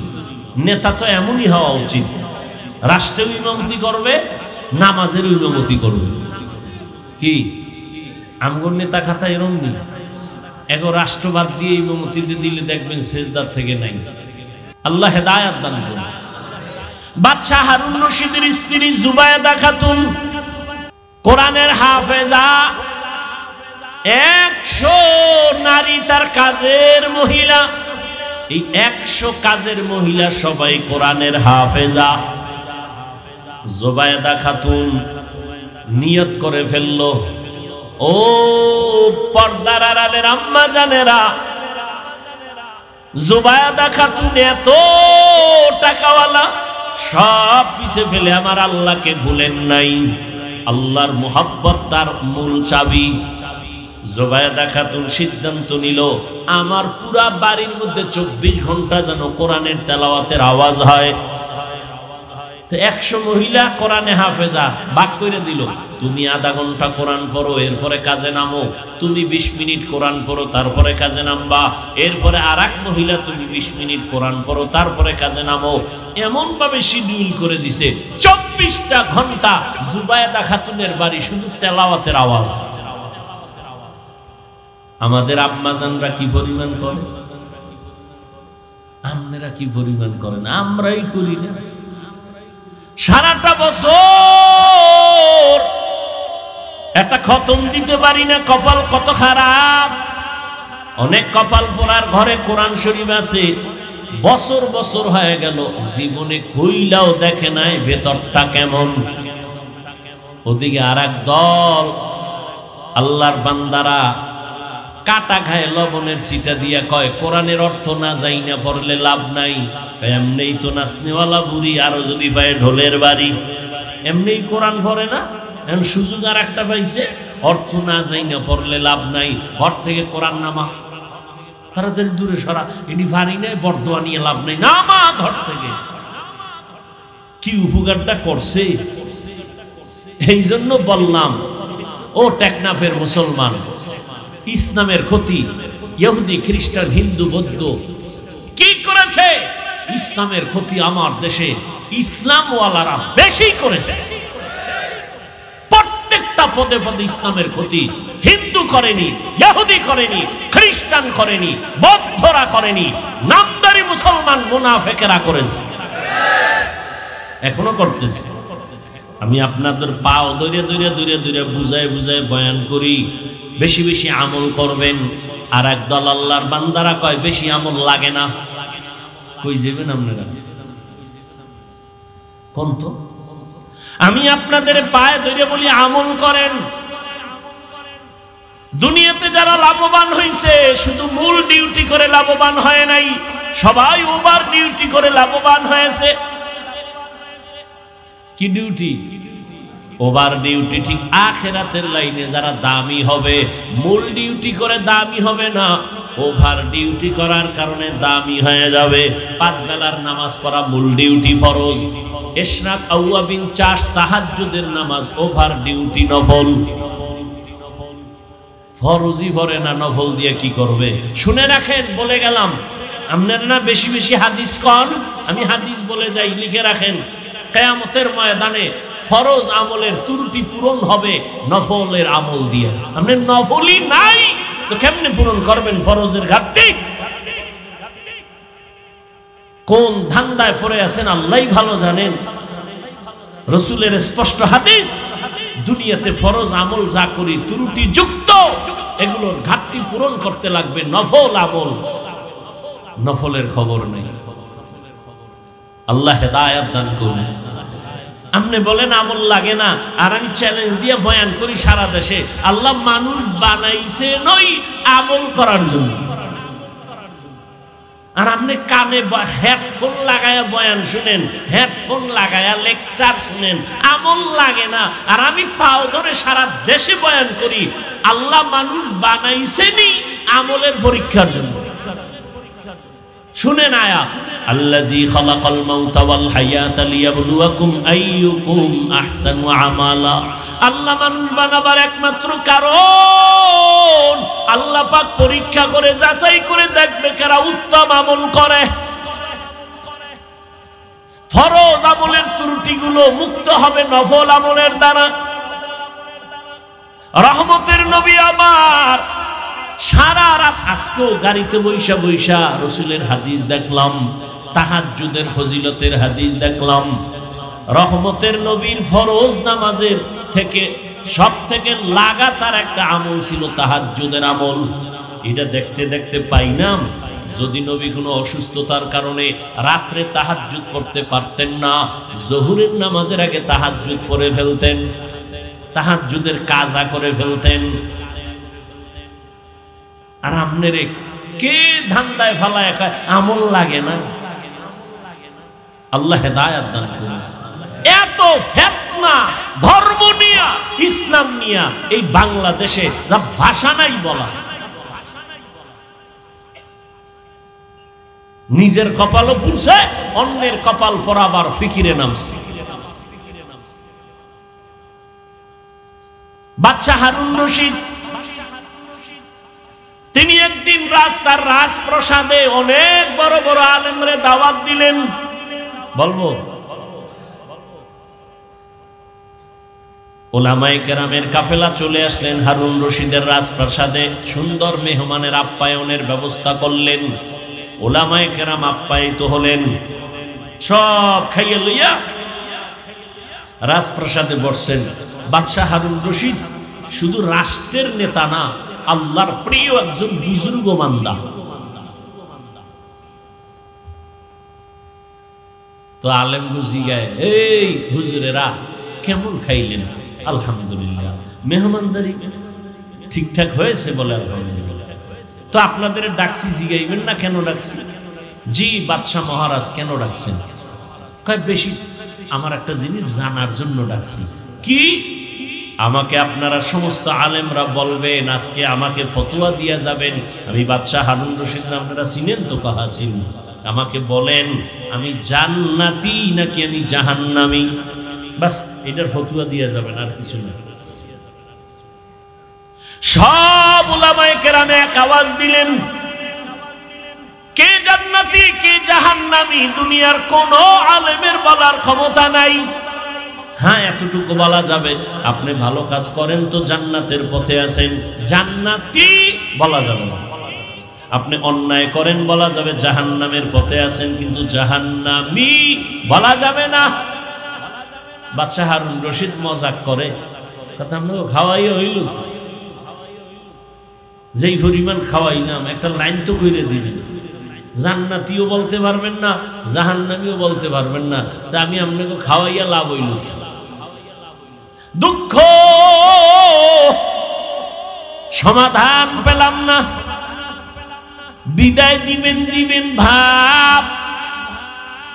নেতা তো এমনই হওয়া উচিত, রাষ্ট্রের ইমামতি করবে, নামাজের ইমামতি করবে। কি আমগর নেতা খাতা এরম নেই। এখন রাষ্ট্রবাদ দিয়ে ইমামতি দিলে দেখবেন সেজদার থেকে নাই। আল্লাহ হেদায়াত দান করুন। বাদশাহ হারুন রশিদের স্ত্রী জুবায়েদা খাতুন কোরআনের হাফেজা, 100 নারী তার কাজের মহিলা। এই 100 কাজের মহিলা সবাই কোরআনের হাফেজা। জুবায়েদা খাতুন নিয়ত করে ফেলল, ও পর্দার আড়ালের আম্মা জানেরা, জুবায়েদা খাতুন এত টাকাওয়ালা, সব পিছে ফেলে আমার আল্লাহকে ভুলেন নাই। আল্লাহর মুহাব্বত তার মূল চাবি। জুবায়েদা খাতুন সিদ্ধান্ত নিল, আমার পুরা বাড়ির মধ্যে 24 ঘন্টা যেন কোরআনের তেলাওয়াতের আওয়াজ হয়। তো 100 মহিলা কোরআনে হাফেজা ভাগ করে দিল, তুমি আধা ঘন্টা কোরআন পড়ো, এরপরে কাজে নামো। তুমি 20 মিনিট কোরআন পড়ো, তারপরে কাজে নামবা। এরপরে আর এক মহিলা, তুমি 20 মিনিট কোরআন পড়ো, তারপরে কাজে নামো। এমন ভাবে শিডিউল করে দিছে, 24টা ঘন্টা জুবায়েদা খাতুনের বাড়ি শুধু তেলাওয়াতের আওয়াজ। আমাদের আম্মাজানরা কি পরিমাণ করে, আপনারা কি পরিমাণ করেন? আমরাই করি না। সারাটা বছর একটা খতম দিতে পারি না, কপাল কত খারাপ। অনেক কপাল পোড়ার ঘরে কোরআন শরীফ আছে, বছর বছর হয়ে গেল, জীবনে খুইলাও দেখে নাই ভেতরটা কেমন। ওদিকে আর এক দল আল্লাহর বান্দারা কাটা খায় লবণের ছিটা দিয়া কয় কোরআনের অর্থ না যাই না পড়লে লাভ নাই। এমনিই তো নাচনেওয়ালা বুড়ি, আরো যদি পায় ঢোলের বাড়ি, এমনিই কোরআন পড়ে না, এমন সুযোগ আর একটা পাইছে, অর্থ না যাই না পড়লে লাভ নাই, ঘর থেকে কোরআন নামা, তাড়াতাড়ি দূরে সরা, এটি ভারী নাই, বরদোয়া নিয়ে লাভ নাই, নামা ঘর থেকে। কি উপকারটা করছে। এই জন্য বললাম, ও টেকনাফের মুসলমান, ইসলামের ক্ষতি ইহুদি খ্রিস্টান হিন্দু বৌদ্ধ কি করেছে? ইসলামের ক্ষতি আমার দেশে ইসলামওয়ালারা বেশি করেছে। প্রত্যেকটা পদে পদে ইসলামের ক্ষতি হিন্দু করেনি, ইহুদি করেনি, খ্রিস্টান করেনি, বৌদ্ধরা করেনি, নামদারি মুসলমান মুনাফিকেরা করেছে, এখনো করতেছে। আমি আপনাদের পাও দূরে দূরে দূরে দূরে বুঝায় বুঝায় বয়ান করি, বেশি বেশি আমল করবেন। আর একদল আল্লাহর বান্দারা কয় বেশি আমল লাগে না। কই যাবেন আপনারা? কোন তো আমি আপনাদের পায়ে ধরে বলি আমল করেন। দুনিয়াতে যারা লাভবান হয়েছে শুধু মূল ডিউটি করে লাভবান হয় নাই, সবাই ওভার ডিউটি করে লাভবান হয়েছে। কি ডিউটি? Over duty. ঠিক আখিরাতের লাইনে যারা দামি হবে, মূল ডিউটি করে দামি হবে না, ওভার ডিউটি করার কারণে দামি হয়ে যাবে। 5 বেলার নামাজ পড়া মূল ডিউটি ফরজ, ইশরাক আওয়াবিন চাষ তাহাজ্জুদের নামাজ ওভার ডিউটি নফল। ফরজই পড়ে না, নফল দিয়ে কি করবে? শুনে রাখেন, বলে গেলাম, আপনারা না বেশি বেশি হাদিস কন, আমি হাদিস বলে যাই, লিখে রাখেন। কিয়ামতের ময়দানে ফরজ আমলের ত্রুটি পূরণ হবে নফলের আমল দিয়ে। আপনি নফলই নাই তো কেমনে পূরণ করবেন ফরজের ঘাটতি? কোন ধান্দায় পড়ে আছেন আল্লাহই ভালো জানেন। রাসূলের স্পষ্ট হাদিস, দুনিয়াতে ফরজ আমল যা করি ত্রুটি যুক্ত, এগুলোর ঘাটতি পূরণ করতে লাগবে নফল আমল। নফলের খবর নেই। আল্লাহ হেদায়েত দান করুন। আপনি বলেন আমল লাগে না, আর আমি চ্যালেঞ্জ দিয়ে বয়ান করি সারা দেশে, আল্লাহ মানুষ বানাইছে নই আমল করার জন্য। আর আপনি কানে হেডফোন লাগায়া বয়ান শুনেন, হেডফোন লাগায়া লেকচার শুনেন, আমল লাগে না। আর আমি পাও ধরে সারা দেশে বয়ান করি, আল্লাহ মানুষ বানাইছেনি আমলের পরীক্ষার জন্য। শুনেন আয়াত, আল্লাযী খালাকাল মাউতা ওয়াল হায়াতা লিয়াবলুয়াকুম আইয়ুকুম আহসানু আমালা। আল্লাহ মানুষ বানাবার একমাত্র কারণ আল্লাহ পাক পরীক্ষা করে যাচাই করে দেখবে কারা উত্তম আমল করে। ফরজ আমলের ত্রুটিগুলো মুক্ত হবে নফল আমলের দ্বারা। রহমতের নবী আমার সারা রাত, আজকেও গাড়িতে বৈশা বৈশা রসুলের হাদিস দেখলাম, তাহাজ্জুদের ফজিলতের হাদিস দেখলাম। রহমতের নবীর ফরজ নামাজের থেকে সব থেকে লাগাতার একটা আমল ছিল তাহাজ্জুদের আমল। এটা দেখতে দেখতে পাইলাম যদি নবী কোনো অসুস্থতার কারণে রাত্রে তাহাজ্জুদ পড়তে পারতেন না, জোহরের নামাজের আগে তাহাজ্জুদ পড়ে ফেলতেন, তাহাজ্জুদের কাজা করে ফেলতেন। আর আপনারে কে ধান্দায় ফালায় আমল লাগে না? আল্লাহ হেদায়েত দান করুন। এত ফিতনা ধর্ম নিয়া, ইসলাম নিয়া এই বাংলাদেশে যা ভাষা নাই বলা। নিজের কপালও পুড়ছে, অন্যের কপাল পরাবার ফিকিরে নামছে। বাদশা হারুন রশিদ তিনি একদিন রাস্তার রাজপ্রাসাদে অনেক বড় বড় আলেমরে দাওয়াত দিলেন। বলবো উলামায়ে কেরামের কাফেলা চলে আসলেন হারুন রশিদের রাজপ্রাসাদে, সুন্দর মেহমানের আপ্যায়নের ব্যবস্থা করলেন। উলামায়ে কেরাম আপ্যায়িত হলেন, সব খাইয়ে লইয়া রাজপ্রাসাদে বসছেন। বাদশা হারুন রশিদ শুধু রাষ্ট্রের নেতা না, আল্লাহর প্রিয় একজন বুজুর্গ বান্দা। তো আলেম বুঝিগায়, এই হুজুরেরা কেমন খাইলেন? আলহামদুলিল্লাহ। মেহমানদারি ঠিকঠাক হয়েছে? বলে আলহামদুলিল্লাহ। তো আপনাদের ডাকছি, জিগাইবেন না কেন ডাকছি? জি বাদশাহ মহারাজ কেন ডাকছেন? কয় বেশি আমার একটা জিনিস জানার জন্য ডাকছি। কি? আমাকে আপনারা সমস্ত আলেমরা বলবেন, আজকে আমাকে ফতোয়া দিয়া যাবেন। আমি বাদশাহ হারুন রশিদ, আপনারা চিনেন তো? কাহা চিনি। আমাকে বলেন আমি জান্নাতি নাকি আমি জাহান্নামী, বাস এটার ফতোয়া দিয়া যাবেন, আর কিছু না। সব উলামায়ে কেরাম এক আওয়াজ দিলেন, কে জান্নাতি কে জাহান্নামী দুনিয়ার কোন আলেমের বলার ক্ষমতা নাই। হ্যাঁ এতটুকু বলা যাবে, আপনি ভালো কাজ করেন তো জান্নাতের পথে আছেন, জান্নাতি বলা যাবে না। আপনি অন্যায় করেন বলা যাবে জাহান্নামের পথে আছেন, কিন্তু জাহান্নামী বলা যাবে না। বাদশা হারুন রশিদ মজাক করে, কথা আমরা খাওয়াই হইল, যেই পরিমাণ খাওয়াই নাম একটা লাইন তো কইরে দিবি, জান্নাতিও বলতে পারবেন না, জাহান্নামীও বলতে পারবেন না, তা আমি আপনাকে খাওয়াইয়া লাভ হইল। দুঃখ সমাধান পেলাম না, বিদায় দিবেন ভাব।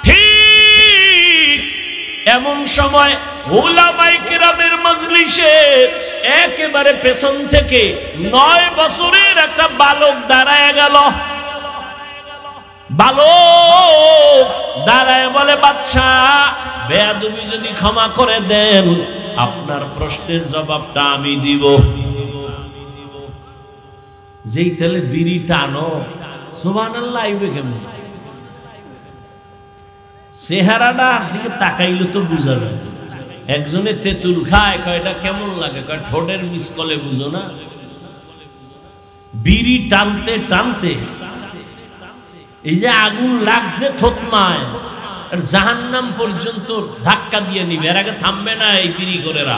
ঠিক এমন সময় উলামায়ে কেরামের মজলিসে একেবারে পেছন থেকে 9 বছরের একটা বালক দাঁড়ায় গেল। বালক দাঁড়ায় বলে, বাদশাহ বেয়াদবি যদি ক্ষমা করে দেন, আপনার প্রশ্নের জবাবটা আমি দিব। যেই তেলে বিড়ি টানো, সুবহানাল্লাহ আইবে কেমন? চেহারাটা দিকে তাকাইলে তো বুঝা যায়। একজনে তেঁতুল খায়, কয়টা কেমন লাগে, কয় ঠোঁটের মিসকলে বুঝো না। বিড়ি টানতে টানতে এই যে আগুন লাগছে থতমায়, জাহান্নাম পর্যন্ত ধাক্কা দিয়ে নিবে, এর আগে থামবে না এই বিড়ি করেরা।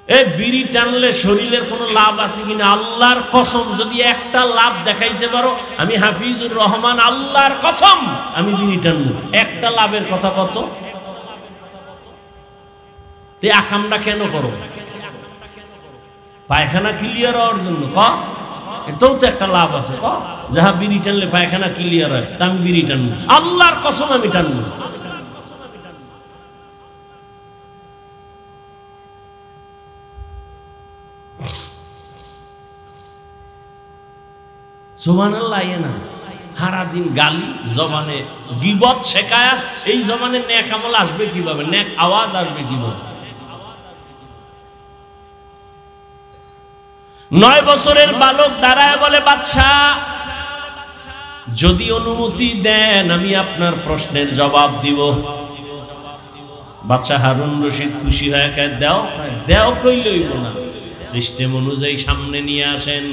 এই বিড়ি টানলে শরীরের কোনো লাভ আছে কিনা? আল্লাহর কসম যদি একটা লাভ দেখাইতে পারো, আমি হাফিজুর রহমান আল্লাহর কসম আমি বিড়ি টানবো। একটা লাভের কথা কত? তো আকামটা কেন করো? পায়খানা ক্লিয়ার হওয়ার জন্য ক? এটাও তো একটা লাভ আছে ক, যাহা বিড়ি টানলে পায়খানা ক্লিয়ার হয়, তা আমি বিড়ি টানবো। আল্লাহর কসম আমি টানবো। সুবহানাল্লাহ। না সারাদিন গালি জবানে, গীবত শেখায়, এই জবানে নেক আমল আসবে কিভাবে? নেক আওয়াজ আসবে কিভাবে? 9 বছরের বালক দাঁড়ায় বলে, বাদশা যদি অনুমতি দেন আমি আপনার প্রশ্নের জবাব দিব। বাদশা হারুন রশিদ খুশি হয়ে কয়, দেও। দেও কইলে হইব না, সিস্টেম অনুযায়ী সামনে নিয়ে আসেন।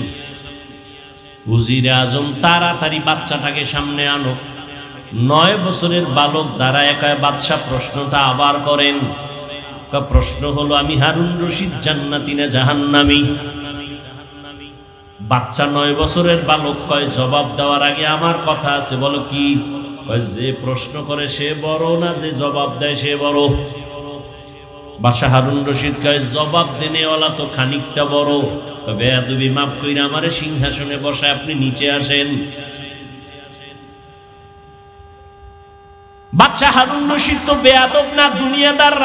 উজিরে আজম তাড়াতাড়ি বাচ্চাটাকে সামনে আনো। 9 বছরের বালক দাঁড়ায় কয়, বাদশা প্রশ্নটা আবার করেন। প্রশ্ন হলো, আমি হারুন রশিদ জান্নাতি না জাহান্নামী? বাচ্চা 9 বছরের বালক কয়, জবাব দেওয়ার আগে আমার কথা আছে। বলো কি? কয়, যে প্রশ্ন করে সে বড় না যে জবাব দেয় সে বড়? বাদশা হারুন রশিদ কয়, জবাব দেনেওয়ালা তো খানিকটা বড়। বেয়াদবি মাফ কইরা আমারে সিংহাসনে বসায় আপনি নিচে আসেন। বাদশা হারুন রশিদ তো বেয়াদব না, দুনিয়াদার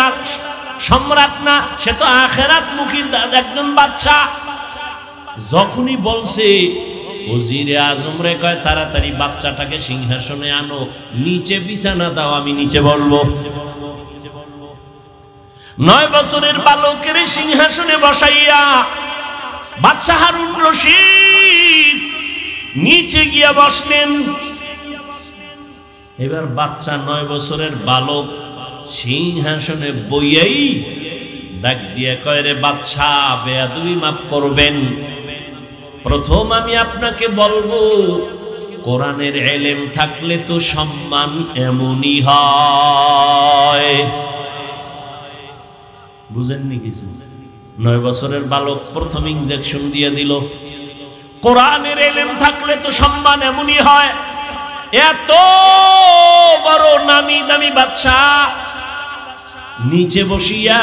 সম্রাট না, সে তো আখিরাত মুখী একজন বাদশা। যখনই বলছে ওজিরে আজম রে কয়, তাড়াতাড়ি বাচ্চাটাকে সিংহাসনে আনো, নিচে বিছানা দাও, আমি নিচে বসবো। 9 বছরের বালকের সিংহাসনে বসাইয়া বাদশা হারুন রশিদ নিচে গিয়া বসলেন। এবার বাচ্চা 9 বছরের বালক সিংহাসনে বইয়াই ডাক দিয়ে কয়, রে বাদশা বেয়াদবি মাফ করবেন। প্রথম আমি আপনাকে বলবো, কোরআনের ইলম থাকলে তো সম্মান এমনই হয়। বুঝেননি কিছু? 9 বছরের বালক প্রথম ইনজেকশন দিয়ে দিল। কোরআনের ইলম থাকলে তো সম্মান এমনই হয়। এত বড় নামি দামি বাদশা নিচে বসিয়া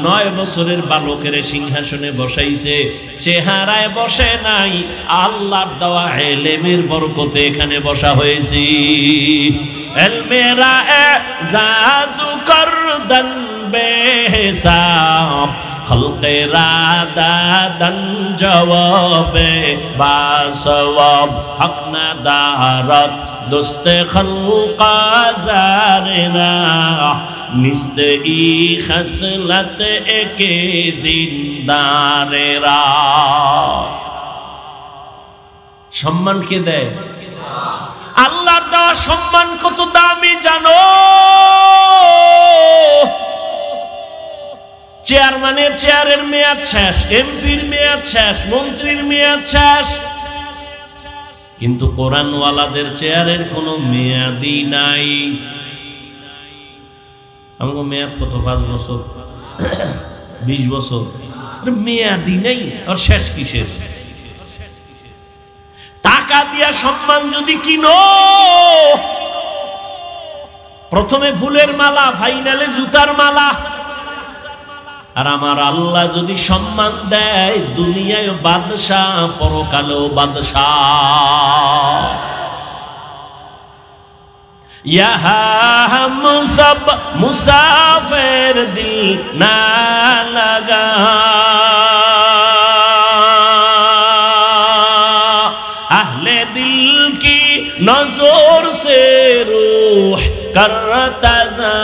9 বছরের বালকের সিংহাসনে বসাইছে। চেহারায় বসে নাই, আল্লাহর দেওয়া ইলমের বরকতে এখানে বসা হয়েছে। ইলমেরা এজাজু করদান বেহিসাব, খলকেরা দাদান জওয়াবে বাসওয়াব, হক না দারত দোস্তে খলকা জারেরা, নিস্ত ই খসলত একে দিনদারেরা। সম্মান কে দেয়? আল্লাহর দেওয়া সম্মান কত দামি জানো? চেয়ারম্যানের চেয়ারের মেয়াদ শেষ, এমপির মেয়াদ শেষ, মন্ত্রীর মেয়াদ শেষ, কিন্তু কোরআনওয়ালাদের চেয়ারের কোনো মেয়াদই নাই। আমাকে মেয়াদ কত? 5 বছর, 20 বছর, মেয়াদই নেই। আর শেষ কিসের? টাকা দিয়া সম্মান যদি কিনো, প্রথমে ফুলের মালা, ফাইনালে জুতার মালা। আর আমার আল্লাহ যদি সম্মান দেয়, দুনিয়ায় বাদশাহ, পরকালেও বাদশাহ। यहाँ हम सब मुसाफिर दिल ना लगा, अहले दिल की नजर से रूह करता जा,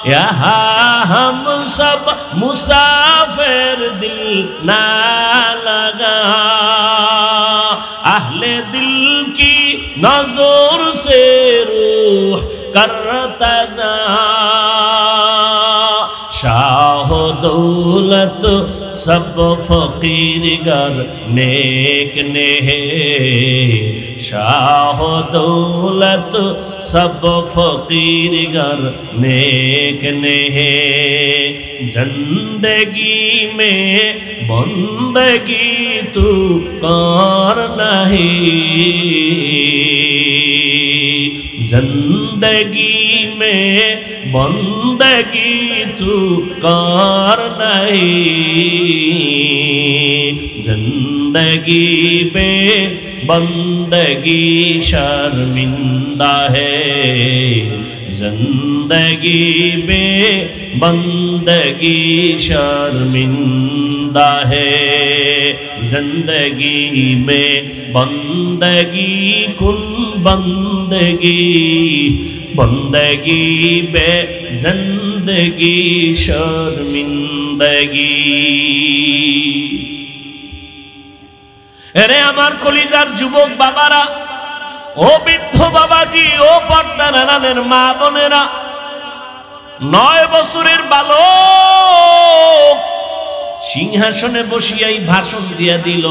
यहाँ हम सब मुसाफिर दिल ना लगा, अहले दिल की नजर से रूह करता जा, शाह दौलत सब फकीर गर नेक ने शाह दौलत सब फकीर गर नेक ने जिंदगी में बंदगी तू कर नहीं, जिंदगी में बंदगी तू कर नहीं, जिंदगी में बंदगी शर्मिंदा है, जिंदगी में बंदगी शर्मिंदा है, जिंदगी में बंदगी कुन बंदगी, बंदगी बे जिंदगी शर्मिंदगी। এরে আমার কলিজার যুবক বাবারা, ও বৃদ্ধ বাবাজি, ও পর্দার আড়ালের মা বোনেরা, 9 বছরের বালক সিংহাসনে বসিয়াই ভাষণ দিয়া দিল,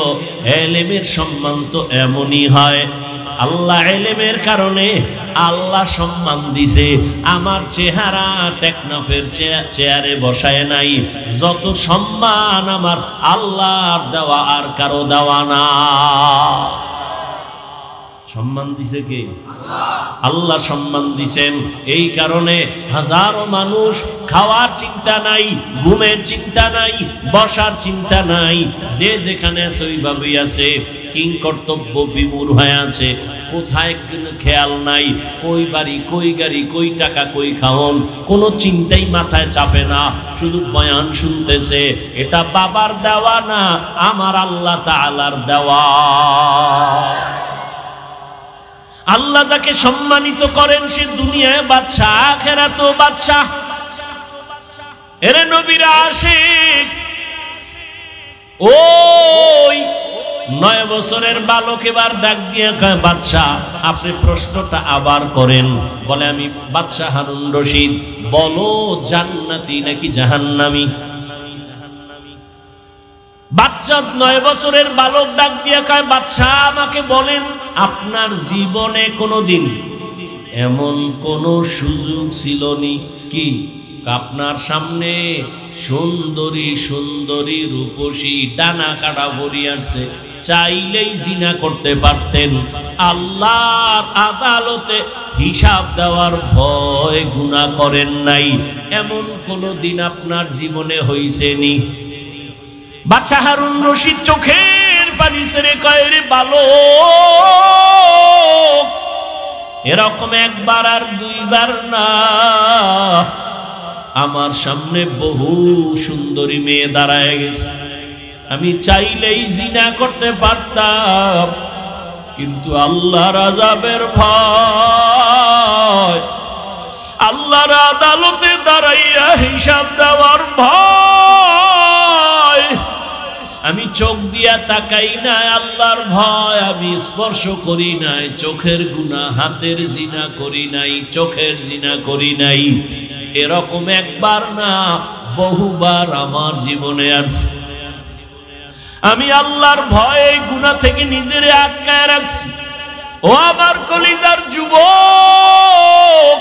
এলেমের সম্মান তো এমনই হয়। আল্লাহ এলেমের কারণে আল্লাহ সম্মান দিছে। আমার চেহারা টেকনাফের চেয়ারে বসায় নাই। যত সম্মান আমার আল্লাহর দেওয়া, আর কারো দেওয়া না। সম্মান দিছে কে? আল্লাহ সম্মান দিছেন। এই কারণে হাজারো মানুষ খাওয়ার চিন্তা নাই, ঘুমের চিন্তা নাই, বসার চিন্তা নাই, যে যেখানে আছে ওইভাবেই আছে, কিং কর্তব্য বিমূঢ় হয়ে আছে, কোথায় কোনো খেয়াল নাই, কই বাড়ি, কই গাড়ি, কই টাকা, কই খাওন, কোনো চিন্তাই মাথায় চাপে না, শুধু বয়ান শুনতেছে। এটা বাবার দেওয়া না, আমার আল্লাহ তাআলার দেওয়া। আল্লাহ যাকে সম্মানিত করেন সে দুনিয়ায় বাদশা, আখিরাতেও বাদশা। এরে নবীরা আশিক, ওই 9 বছরের বালক এবার ডাক দিয়ে কয়, বাদশা আপনি প্রশ্নটা আবার করেন। বলে, আমি বাদশা হারুন রশিদ, বলো জান্নাতি নাকি জাহান্নামী? বাচ্চা 9 বছরের বালক ডাক দিয়ে কয়, বাদশা আমাকে বলেন, আপনার জীবনে কোনোদিন এমন কোন সুযোগ ছিল নি কি আপনার সামনে সুন্দরী সুন্দরী রূপসী ডানা কাটা ভরি আছে, চাইলেই জিনা করতে পারতেন, আল্লাহর আদালতে হিসাব দেওয়ার ভয় গুনাহ করেন নাই, এমন কোন দিন আপনার জীবনে হইছে নি? বাদশা হারুন রশিদ চোখের পানি ছেড়ে কয়, রে বালক, এরকম একবার আর দুইবার না, আমার সামনে বহু সুন্দরী মেয়ে দাঁড়ায় গেছে, আমি চাইলেই জিনা করতে পারতাম, কিন্তু আল্লাহর আযাবের ভয়, আল্লাহর আদালতে দাঁড়াইয়া হিসাব দেওয়ার ভয়, আমি চোখ দিয়া তাকাই নাই, আল্লাহর ভয় আমি স্পর্শ করি নাই, চোখের গুনাহ, হাতের জিনা করি নাই, চোখের জিনা করি নাই। এরকম একবার না বহুবার আমার জীবনে আছে। আমি আল্লাহর ভয়ে গুনাহ থেকে নিজেরে আটকায় রাখছি। ও আমার কলিজার যুবক,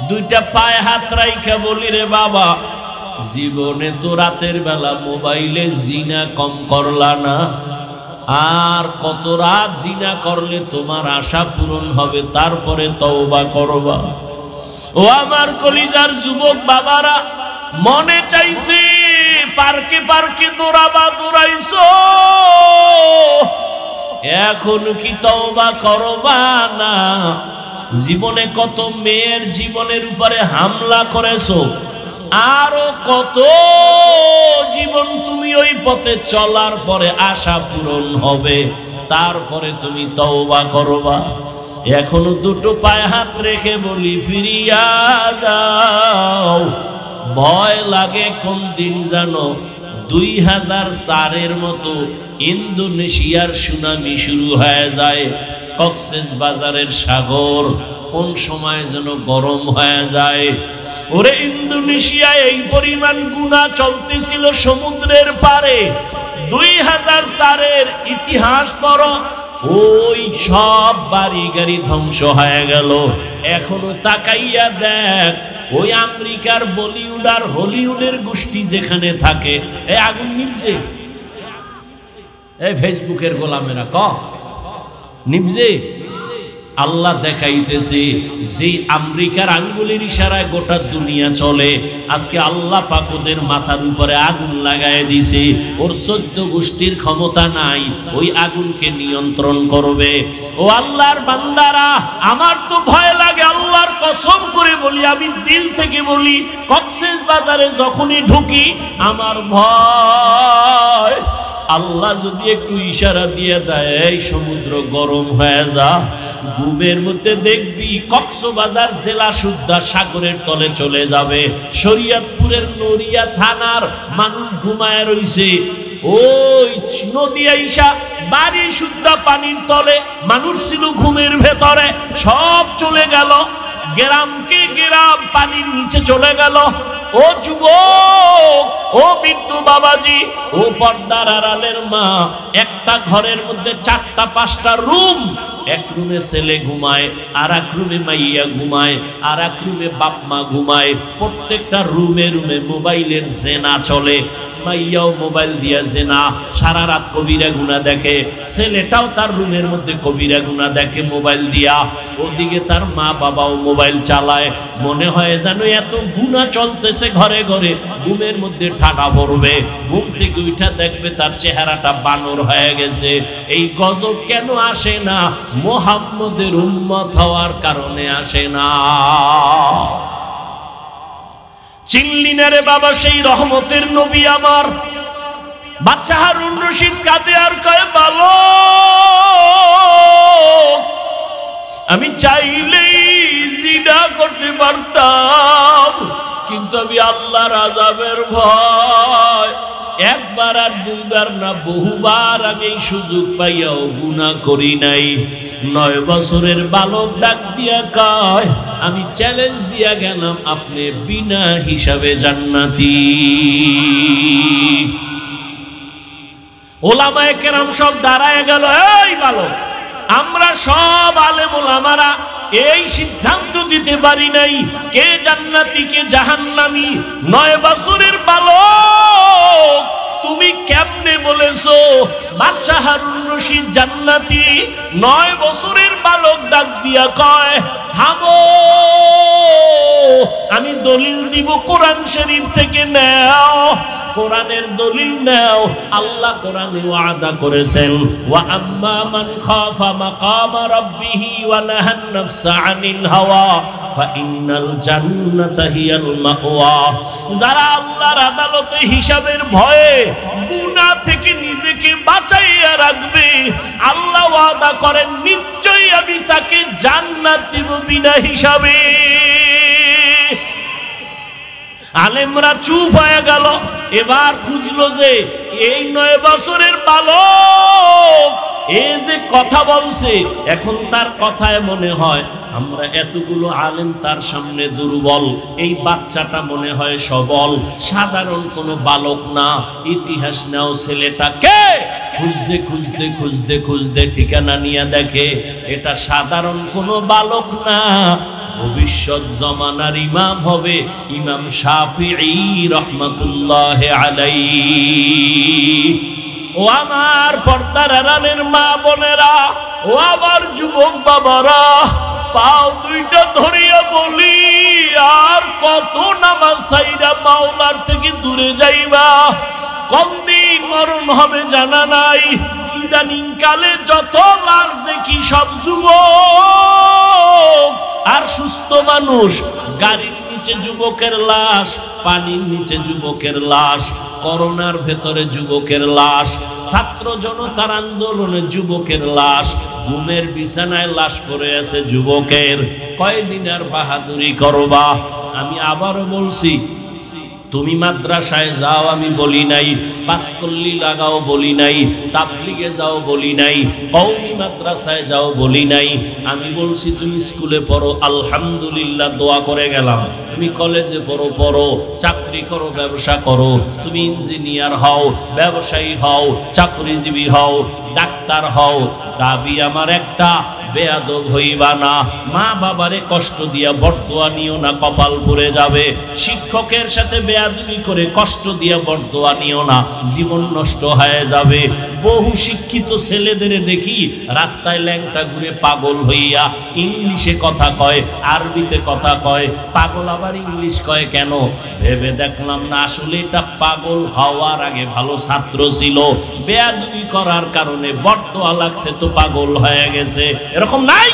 দুইটা পায়ে হাত রাইখা বলি, রে বাবা, জীবনে তো রাতের বেলা মোবাইলে জিনা কম করলা না, আর কত রাত জিনা করলে তোমার আশা পূরণ হবে, তারপরে তওবা করবা। ও আমার কলিজার যুবক বাবারা, মনে চাইছে পার্কে পার্কে দৌড়াবা, দৌড়াইছো, এখন কি তওবা করবা না? জীবনে কত মেয়ের জীবনের উপরে হামলা করেছো, আরো কত জীবন তুমি ওই পথে চলার পরে আশা পূরণ হবে, তারপরে তুমি তওবা করবা। এখনো দুটো পায়ে হাত রেখে বলি, ফিরিয়া যাও। ভয় লাগে কোন দিন জানো, 2004-এর মতো ইন্দোনেশিয়ার সুনামি শুরু হয়ে যায়, কক্সবাজারের সাগর কোন সময় যেন গরম হয়ে যায়। ওরে ইন্দোনেশিয়ায় এই পরিমাণ গুনাহ চলতেছিল সমুদ্রের পারে। 2004-এর ইতিহাস পড়ো, ওই সব বাড়ি গাড়ি ধ্বংস হয়ে গেল। এখনো তাকাইয়া দেখ, ওই আমেরিকার বলিউড আর হলিউডের গোষ্ঠী যেখানে থাকে, এই আগুন নিভছে, এই ফেসবুকের গোলামেরা নিভছে। আল্লাহ দেখাইতেছে যে আমেরিকার আঙ্গুলের ইশারায় গোটা দুনিয়া চলে। আজকে আল্লাহ পাক ওদের মাথার উপরে আগুন লাগায় দিছে। ওর 14 গোষ্ঠীর ক্ষমতা নাই ওই আগুনকে নিয়ন্ত্রণ করবে। ও আল্লাহর বান্দারা, আমার তো ভয় লাগে, আল্লাহর কসম করে বলি, আমি দিল থেকে বলি, কক্সেস বাজারে যখনই ঢুকি আমার ভয়। আল্লাহ যদি একটু ইশারা দিয়ে দেয় এই সমুদ্র গরম হয়ে যা, ঘুমের মধ্যে দেখবি কক্সবাজার জেলা সুদ্ধা সাগরের তলে চলে যাবে। শরীয়তপুরের নড়িয়া থানার মানুষ ঘুমায় রইছে, ওই নদী আইসা বাড়ি সুদ্ধা পানির তলে, মানুষ ছিল ঘুমের ভেতরে, সব চলে গেল। গ্রামকে গ্রাম পানির নিচে চলে গেল। ও যুবক, ও বৃদ্ধ বাবাজি, ও পর্দার আড়ালের মা, একটা ঘরের মধ্যে 4টা-5টা রুম। এক রুমে ছেলে ঘুমায়, আর এক রুমে মাইয়া ঘুমায়, আর এক রুমে বাপ মা ঘুমায়। প্রত্যেকটা রুমে রুমে মোবাইলের জেনা চলে। মাইয়াও মোবাইল দিয়া জেনা, সারা রাত কবিরা গুনাহ দেখে। ছেলেটাও তার রুমের মধ্যে কবিরা গুনাহ দেখে মোবাইল দিয়া। ওদিকে তার মা বাবাও মোবাইল চালায়। মনে হয় যেন এত গুনাহ চলতেছে ঘরে ঘরে, ঘুমের মধ্যে ঠাডা পড়বে। ঘুম থেকে উঠা দেখবে তার চেহারাটা বানর হয়ে গেছে। এই গজব কেন আসে না? মুহাম্মদের উম্মত হওয়ার কারণে আসে না। চিনলি না রে বাবা সেই রহমতের নবী আমার? বাচ্চা হারুন রশিদ কাঁদে আর কয়, বালক, আমি চাইলেই জিনা করতে পারতাম, কিন্তু আমি আল্লাহর আযাবের ভয়, একবার আর দুইবার না বহুবার আমি এই সুযোগ পাইয়াও গুনাহ করি নাই। 9 বছরের বালক ডাক দিয়া কয়, আমি চ্যালেঞ্জ দিয়া গেলাম, আপনি বিনা হিসাবে জান্নাতি। ওলামায়ে কেরাম সব দাঁড়ায় গেল। এই বালক, আমরা সব আলেম ওলামারা এই সিদ্ধান্ত দিতে পারি নাই কে জান্নাতি কে জাহান্নামী। 9 বছরের বালক, তুমি কেমনে বলেছো বাদশা হারুন রশিদ জান্নাতি? 9 বছরের বালক ডাক দিয়া কয়, থামো, আমি দলিল দিব কোরআন শরীফ থেকে, নাও কোরআনের দলিল নাও। আল্লাহ কোরআনে ওয়াদা করেছেন, ওয়া আম্মা মান খাফা মাকামা রাব্বিহি ওয়া নাহান নাফসা আনিল হাওয়া ফাইন্নাল জান্নাতা হিয়াল মাওয়া। যারা আল্লাহর আদালতে হিসাবের ভয়ে গুনাহ থেকে নিজেকে বাঁচাইয়া রাখবে, আল্লাহ ওয়াদা করেন নিশ্চয়ই আমি তাকে জান্নাত দিব বিনা হিসাবে। আলেমরা চুপ হয়ে গেল। এবার খুঁজলো যে এই 9 বছরের বালক এ যে কথা বলছে, এখন তার কথায় মনে হয় আমরা এতগুলো আলেম তার সামনে দুর্বল, এই বাচ্চাটা মনে হয় সবল, সাধারণ কোনো বালক না। ইতিহাস নাও ছেলেটাকে খুঁজতে খুঁজতে খুঁজতে খুঁজতে ঠিকানা নিয়ে দেখে এটা সাধারণ কোনো বালক না, ভবিষ্যৎ জমানার ইমাম হবে ইমাম শাফিঈ রাহমাতুল্লাহি আলাইহি। ও আমার পর্দার আড়ালের মা বোনেরা, ও আমার যুবক বাবারা, পাও দুইটা ধরিয়া বলি, আর কত নামাজ ছাইরা মাওলার থেকে দূরে যাইবা? কতদিন মরণ হবে জানা নাই। ইদানিং কালে যত লাশ দেখি সব যুবক আর সুস্থ মানুষ। গাড়ির নিচে যুবকের লাশ, পানির নিচে যুবকের লাশ, করোনার ভেতরে যুবকের লাশ, ছাত্র জনতার আন্দোলনে যুবকের লাশ, ঘুমের বিছানায় লাশ পড়ে আছে যুবকের। কয়দিন আর বাহাদুরি করবা? আমি আবারও বলছি, তুমি মাদ্রাসায় যাও আমি বলি নাই, পাঁচকল্লি লাগাও বলি নাই, তাবলিগে যাও বলি নাই, কওমি মাদ্রাসায় যাও বলি নাই। আমি বলছি তুমি স্কুলে পড়ো, আলহামদুলিল্লাহ দোয়া করে গেলাম। তুমি কলেজে পড়ো, পড়ো, চাকরি করো, ব্যবসা করো, তুমি ইঞ্জিনিয়ার হও, ব্যবসায়ী হও, চাকরিজীবী হও, ডাক্তার হও, দাবি আমার একটা, বেয়াদব হইবা না। মা বাবারে কষ্ট দিয়া বরদোয়া নিও না, কপাল পুড়ে যাবে। শিক্ষকের সাথে বেয়াদবি করে কষ্ট দিয়া বরদোয়া নিও না, জীবন নষ্ট হয়ে যাবে। বহু শিক্ষিত ছেলেদের দেখি রাস্তায় ল্যাংটা ঘুরে পাগল হইয়া ইংলিশে কথা কয়, আরবিতে কথা কয়। পাগল আবার ইংলিশ কয় কেন? ভেবে দেখলাম না আসলে এটা পাগল হওয়ার আগে ভালো ছাত্র ছিল, বেয়াদবি করার কারণে বরদোয়া লাগছে তো পাগল হয়ে গেছে। এরকম নাই?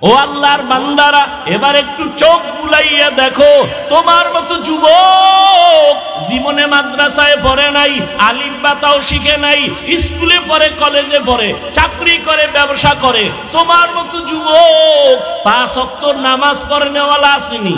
ও আল্লাহর বান্দারা, এবার একটু চোখ বুলাইয়া দেখো, তোমার মতো যুবক জীবনে মাদ্রাসায় পড়ে নাই, আলিফ বা তাও শিখে নাই, স্কুলে পড়ে, কলেজে পড়ে, চাকরি করে, ব্যবসা করে। তোমার মতো যুবক 5 ওয়াক্ত নামাজ পড়নেওয়ালা আসেনি।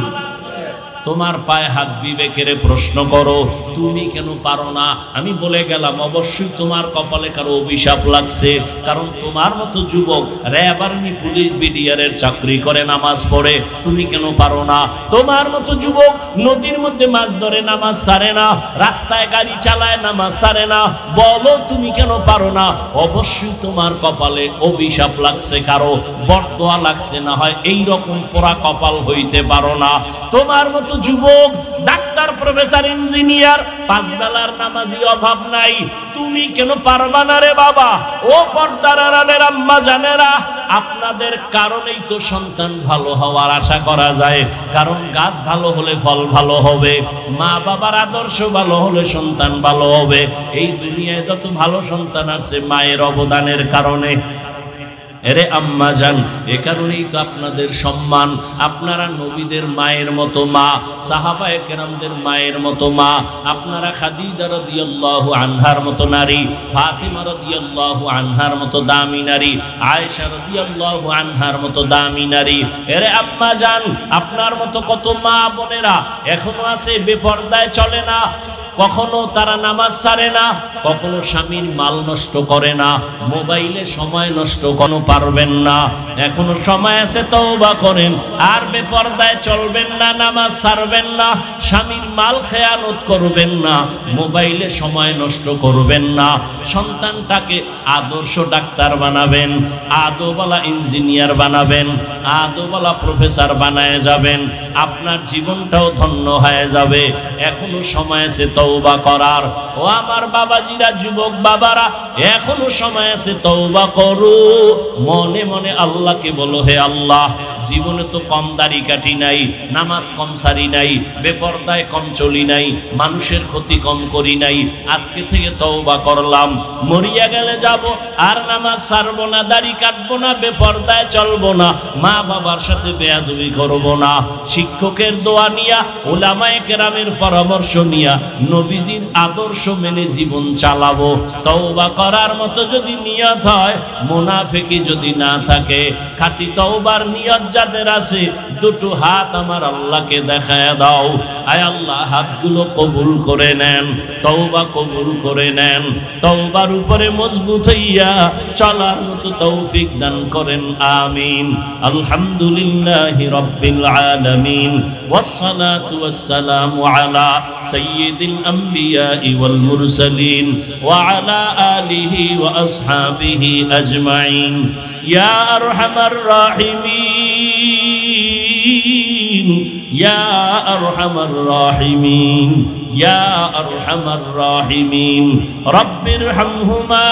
তোমার পায়ে হাত বিবেকের প্রশ্ন করো, তুমি কেন পারো না? আমি বলে গেলাম অবশ্যই তোমার কপালে কারো অভিশাপ লাগছে, কারণ তোমার মতো যুবক র্যাব, আর্মি, পুলিশ, বিডিআরের চাকরি করে, নামাজ পড়ে, তুমি কেন পারো না? তোমার মতো যুবক নদীর মধ্যে মাছ ধরে, নামাজ ছাড়ে না, রাস্তায় গাড়ি চালায়, নামাজ ছাড়ে না, বলো তুমি কেন পারো না? অবশ্যই তোমার কপালে অভিশাপ লাগছে, কারো বরদোয়া লাগছে, না হয় এইরকম পোড়া কপাল হইতে পারো না। তোমার মতো যুবক ডাক্তার, প্রফেসর, ইঞ্জিনিয়ার, 5 বেলার নামাজি অভাব নাই, তুমি কেন পারবা না রে বাবা? ও পর্দার আড়ালের আম্মা জানেরা, আপনাদের কারণেই তো সন্তান ভালো হওয়ার আশা করা যায়, কারণ গাছ ভালো হলে ফল ভালো হবে, মা বাবার আদর্শ ভালো হলে সন্তান ভালো হবে। এই দুনিয়ায় যত ভালো সন্তান আছে মায়ের অবদানের কারণে। এরে আম্মা জান, এ কারণেই তো আপনাদের সম্মান। আপনারা নবীদের মায়ের মতো মা, সাহাবায়ে কেরামদের মায়ের মতো মা, আপনারা খাদিজা রাদিয়াল্লাহু আনহার মতো নারী, ফাতিমা রাদিয়াল্লাহু আনহার মতো দামি নারী, আয়েশা রাদিয়াল্লাহু আনহার মতো দামি নারী। এরে আম্মা জান, আপনার মতো কত মা বোনেরা এখনো আছে বেপরদায় চলে না, কখনো তারা নামাজ ছাড়ে না, কখনো স্বামীর মাল নষ্ট করে না, মোবাইলে সময় নষ্ট কোনো পারবেন না। এখনো সময় আছে, তওবা করেন, আর বেপরদায় চলবেন না, নামাজ ছাড়বেন না, স্বামীর মাল খেয়ানত করবেন না, মোবাইলে সময় নষ্ট করবেন না। সন্তানটাকে আদর্শ ডাক্তার বানাবেন, আদওয়ালা ইঞ্জিনিয়ার বানাবেন, আদওয়ালা প্রফেসর বানায় যাবেন, আপনার জীবনটাও ধন্য হয়ে যাবে। এখনো সময় আছে তওবা করার। ও আমার বাবাজিরা, যুবক বাবারা, এখনো সময় আছে, তওবা করো। মনে মনে আল্লাহকে বলো, হে আল্লাহ, জীবনে তো কম দাড়ি কাটি নাই, নামাজ কম সারি নাই, বেপরদায় কম চলি নাই, মানুষের ক্ষতি কম করি নাই, আজকে থেকে তওবা করলাম। মরিয়া গেলে যাব, আর নামাজ ছাড়বো না, দাড়ি কাটবো না, বেপরদায় চলবো না, মা বাবার সাথে বেয়াদবি করবো না। শিক্ষকের দোয়া নিয়া, উলামায়ে কেরামের পরামর্শ নিয়া, নবীজির আদর্শ মেনে জীবন চালাবো। তওবা করার মতো যদি নিয়ত হয়, মুনাফিকি যদি না থাকে, খাঁটি তওবার নিয়ত যাদের আছে, দুটো হাত আমার আল্লাহকে দেখায় দাও। আয় আল্লাহ, হাতগুলো কবুল করে নেন, তওবা কবুল করে নেন, তওবার উপরে মজবুত হইয়া চলার মতো তৌফিক দান করেন, আমিন। আলহামদুলিল্লাহি রাব্বিল আলামিন, ওয়াসসালাতু ওয়াসসালামু আলা সাইয়্যিদিল আমবিয়াই ওয়াল মুরসালিন ওয়া আলা আলিহি ওয়া আসহাবিহি আজমাইন। ইয়া আরহামার রাহিমিন, ইয়া আরহামার রাহিমিন, ইয়া আরহামার রাহিমিন। রব্বিরহামহুমা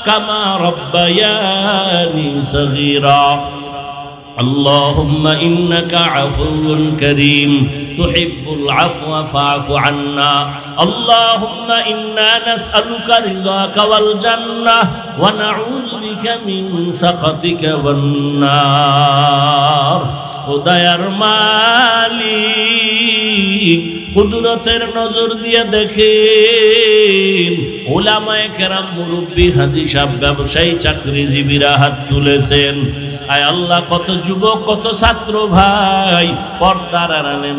কামা রব্বায়ানি সগীরা। اللهم إنك عفو كريم تحب العفو فاعف عنا. اللهم إنا نسألك رضاك والجنة ونعوذ بك من سخطك والنار. ودير مالي কুদরতের নজর দিয়ে দেখেন উলামায়ে কেরাম, মুরব্বী, হাজী সাহেব, ব্যবসায়ী, চাকরিজীবীরা হাত তুলেছেন। আয় আল্লাহ, কত যুবক, কত ছাত্র ভাই পর্দার আড়ালে